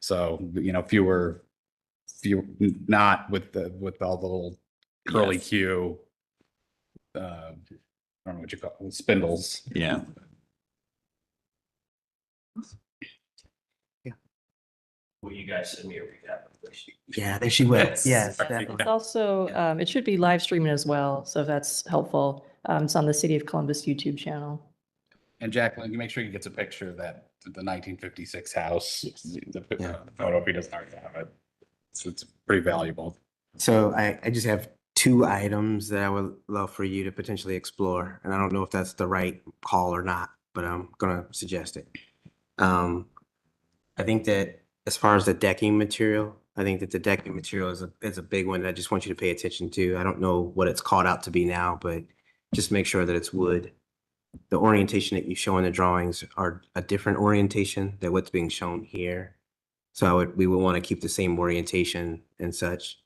So, you know, fewer, not with all the little curly Yes. Q, I don't know what you call it, spindles. Yeah. Will you guys send me a recap of this? Yeah, there she went. Yes, Right. definitely. It's also, it should be live streaming as well, so if that's helpful. It's on the City of Columbus YouTube channel. And Jacqueline, you make sure he gets a picture of that, the 1956 house, the Yeah. photo if he doesn't already have it. So it's pretty valuable. So I just have two items that I would love for you to potentially explore, and I don't know if that's the right call or not, but I'm gonna suggest it. I think that as far as the decking material, I think that the decking material is a big one that I just want you to pay attention to. I don't know what it's called out to be now, but just make sure that it's wood. The orientation that you show in the drawings are a different orientation than what's being shown here. So we would want to keep the same orientation and such.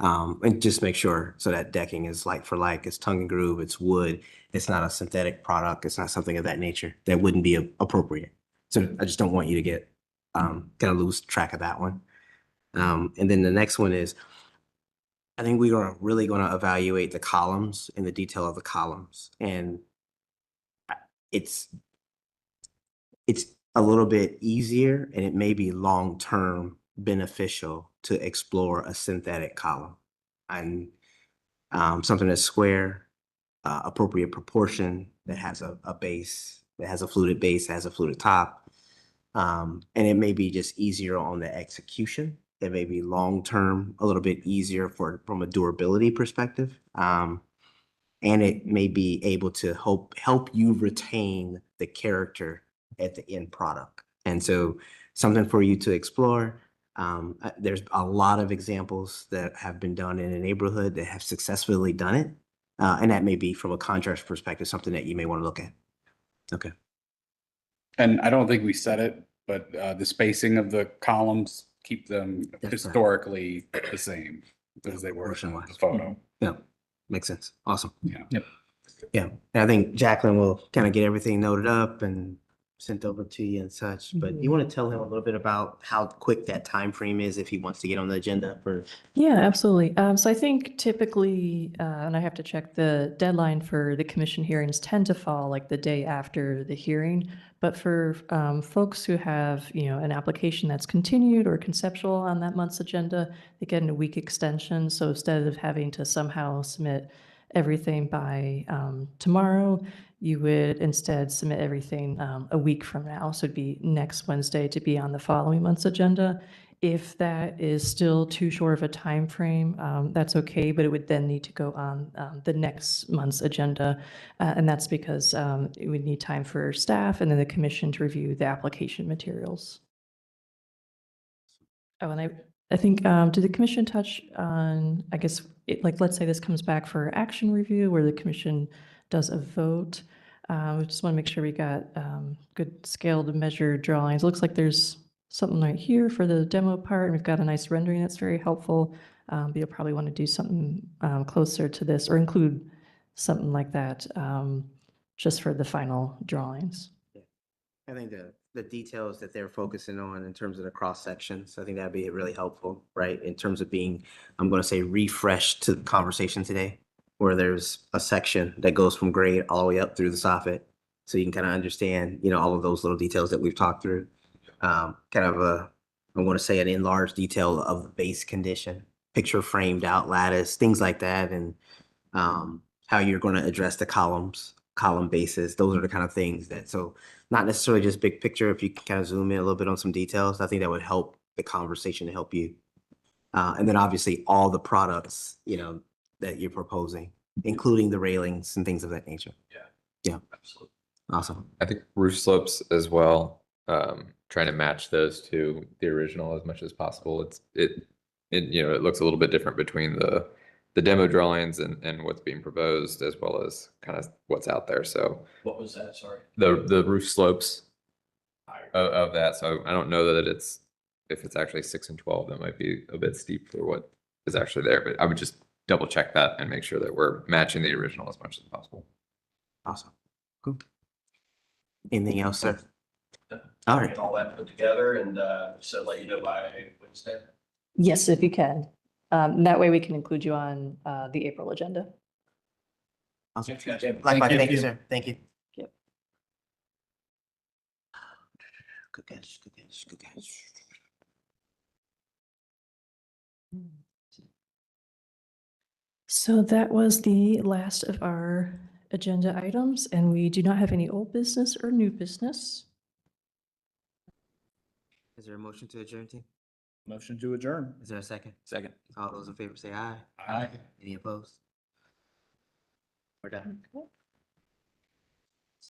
And just make sure so that decking is like for like, it's tongue and groove, it's wood, it's not a synthetic product, it's not something of that nature that wouldn't be appropriate. So I just don't want you to get kind of lose track of that one. And then the next one is, I think we are really going to evaluate the columns and the detail of the columns. And it's a little bit easier and it may be long-term beneficial to explore a synthetic column and something that's square, appropriate proportion, that has a base, that has a fluted base, has a fluted top. And it may be just easier on the execution. It may be long-term, a little bit easier from a durability perspective. And it may be able to help you retain the character at the end product. And so something for you to explore. There's a lot of examples that have been done in a neighborhood that have successfully done it. And that may be from a contrast perspective, something that you may want to look at. Okay. And I don't think we said it, but the spacing of the columns, keep them That's correct. historically the same as they were in the Proportion-wise. photo. Yeah, makes sense. Awesome. Yeah. Yep. Yeah, and I think Jacqueline will kind of get everything noted up and sent over to you and such. But you want to tell him a little bit about how quick that time frame is if he wants to get on the agenda for. Yeah, absolutely. So I think typically, and I have to check, the deadline for the commission hearings tend to fall like the day after the hearing. But for folks who have, you know, an application that's continued or conceptual on that month's agenda, they get a week extension. So instead of having to somehow submit everything by tomorrow, you would instead submit everything a week from now. So it'd be next Wednesday to be on the following month's agenda. If that is still too short of a time frame, that's okay, but it would then need to go on the next month's agenda. And that's because it would need time for staff and then the commission to review the application materials. Oh, and I think, did the commission touch on, I guess, like, let's say this comes back for action review where the commission does a vote. We just want to make sure we got good scaled measured drawings. Looks like there's something right here for the demo part, and we've got a nice rendering that's very helpful. But you'll probably want to do something closer to this or include something like that just for the final drawings. I think the details that they're focusing on in terms of the cross sections, I think that'd be really helpful, right? In terms of being, I'm going to say, refreshed to the conversation today, where there's a section that goes from grade all the way up through the soffit. So you can kind of understand, you know, all of those little details that we've talked through. Kind of I want to say an enlarged detail of the base condition, picture framed out lattice, things like that. And how you're going to address the column bases. Those are the kind of things that, so not necessarily just big picture. If you can kind of zoom in a little bit on some details, I think that would help the conversation to help you. And then obviously all the products, you know, that you're proposing. including the railings and things of that nature. Absolutely. Awesome. I think roof slopes as well, trying to match those to the original as much as possible. It looks a little bit different between the demo drawings and what's being proposed as well as kind of what's out there. So What was that? Sorry. the roof slopes of that. So I don't know that if it's actually 6 and 12, that might be a bit steep for what is actually there, but I would just double check that and make sure that we're matching the original as much as possible. Awesome. Cool. Anything else, sir? All right. Get all that put together and, so let you know by Wednesday. Yes, if you can. That way we can include you on the April agenda. Awesome. Thanks, guys. Likewise, thank you, sir. Thank you. Yep. Good catch, good catch, good catch. So that was the last of our agenda items, and we do not have any old business or new business. Is there a motion to adjourn, team? Motion to adjourn. Is there a second? Second. All those in favor say aye. Aye. Any opposed? We're done. Okay.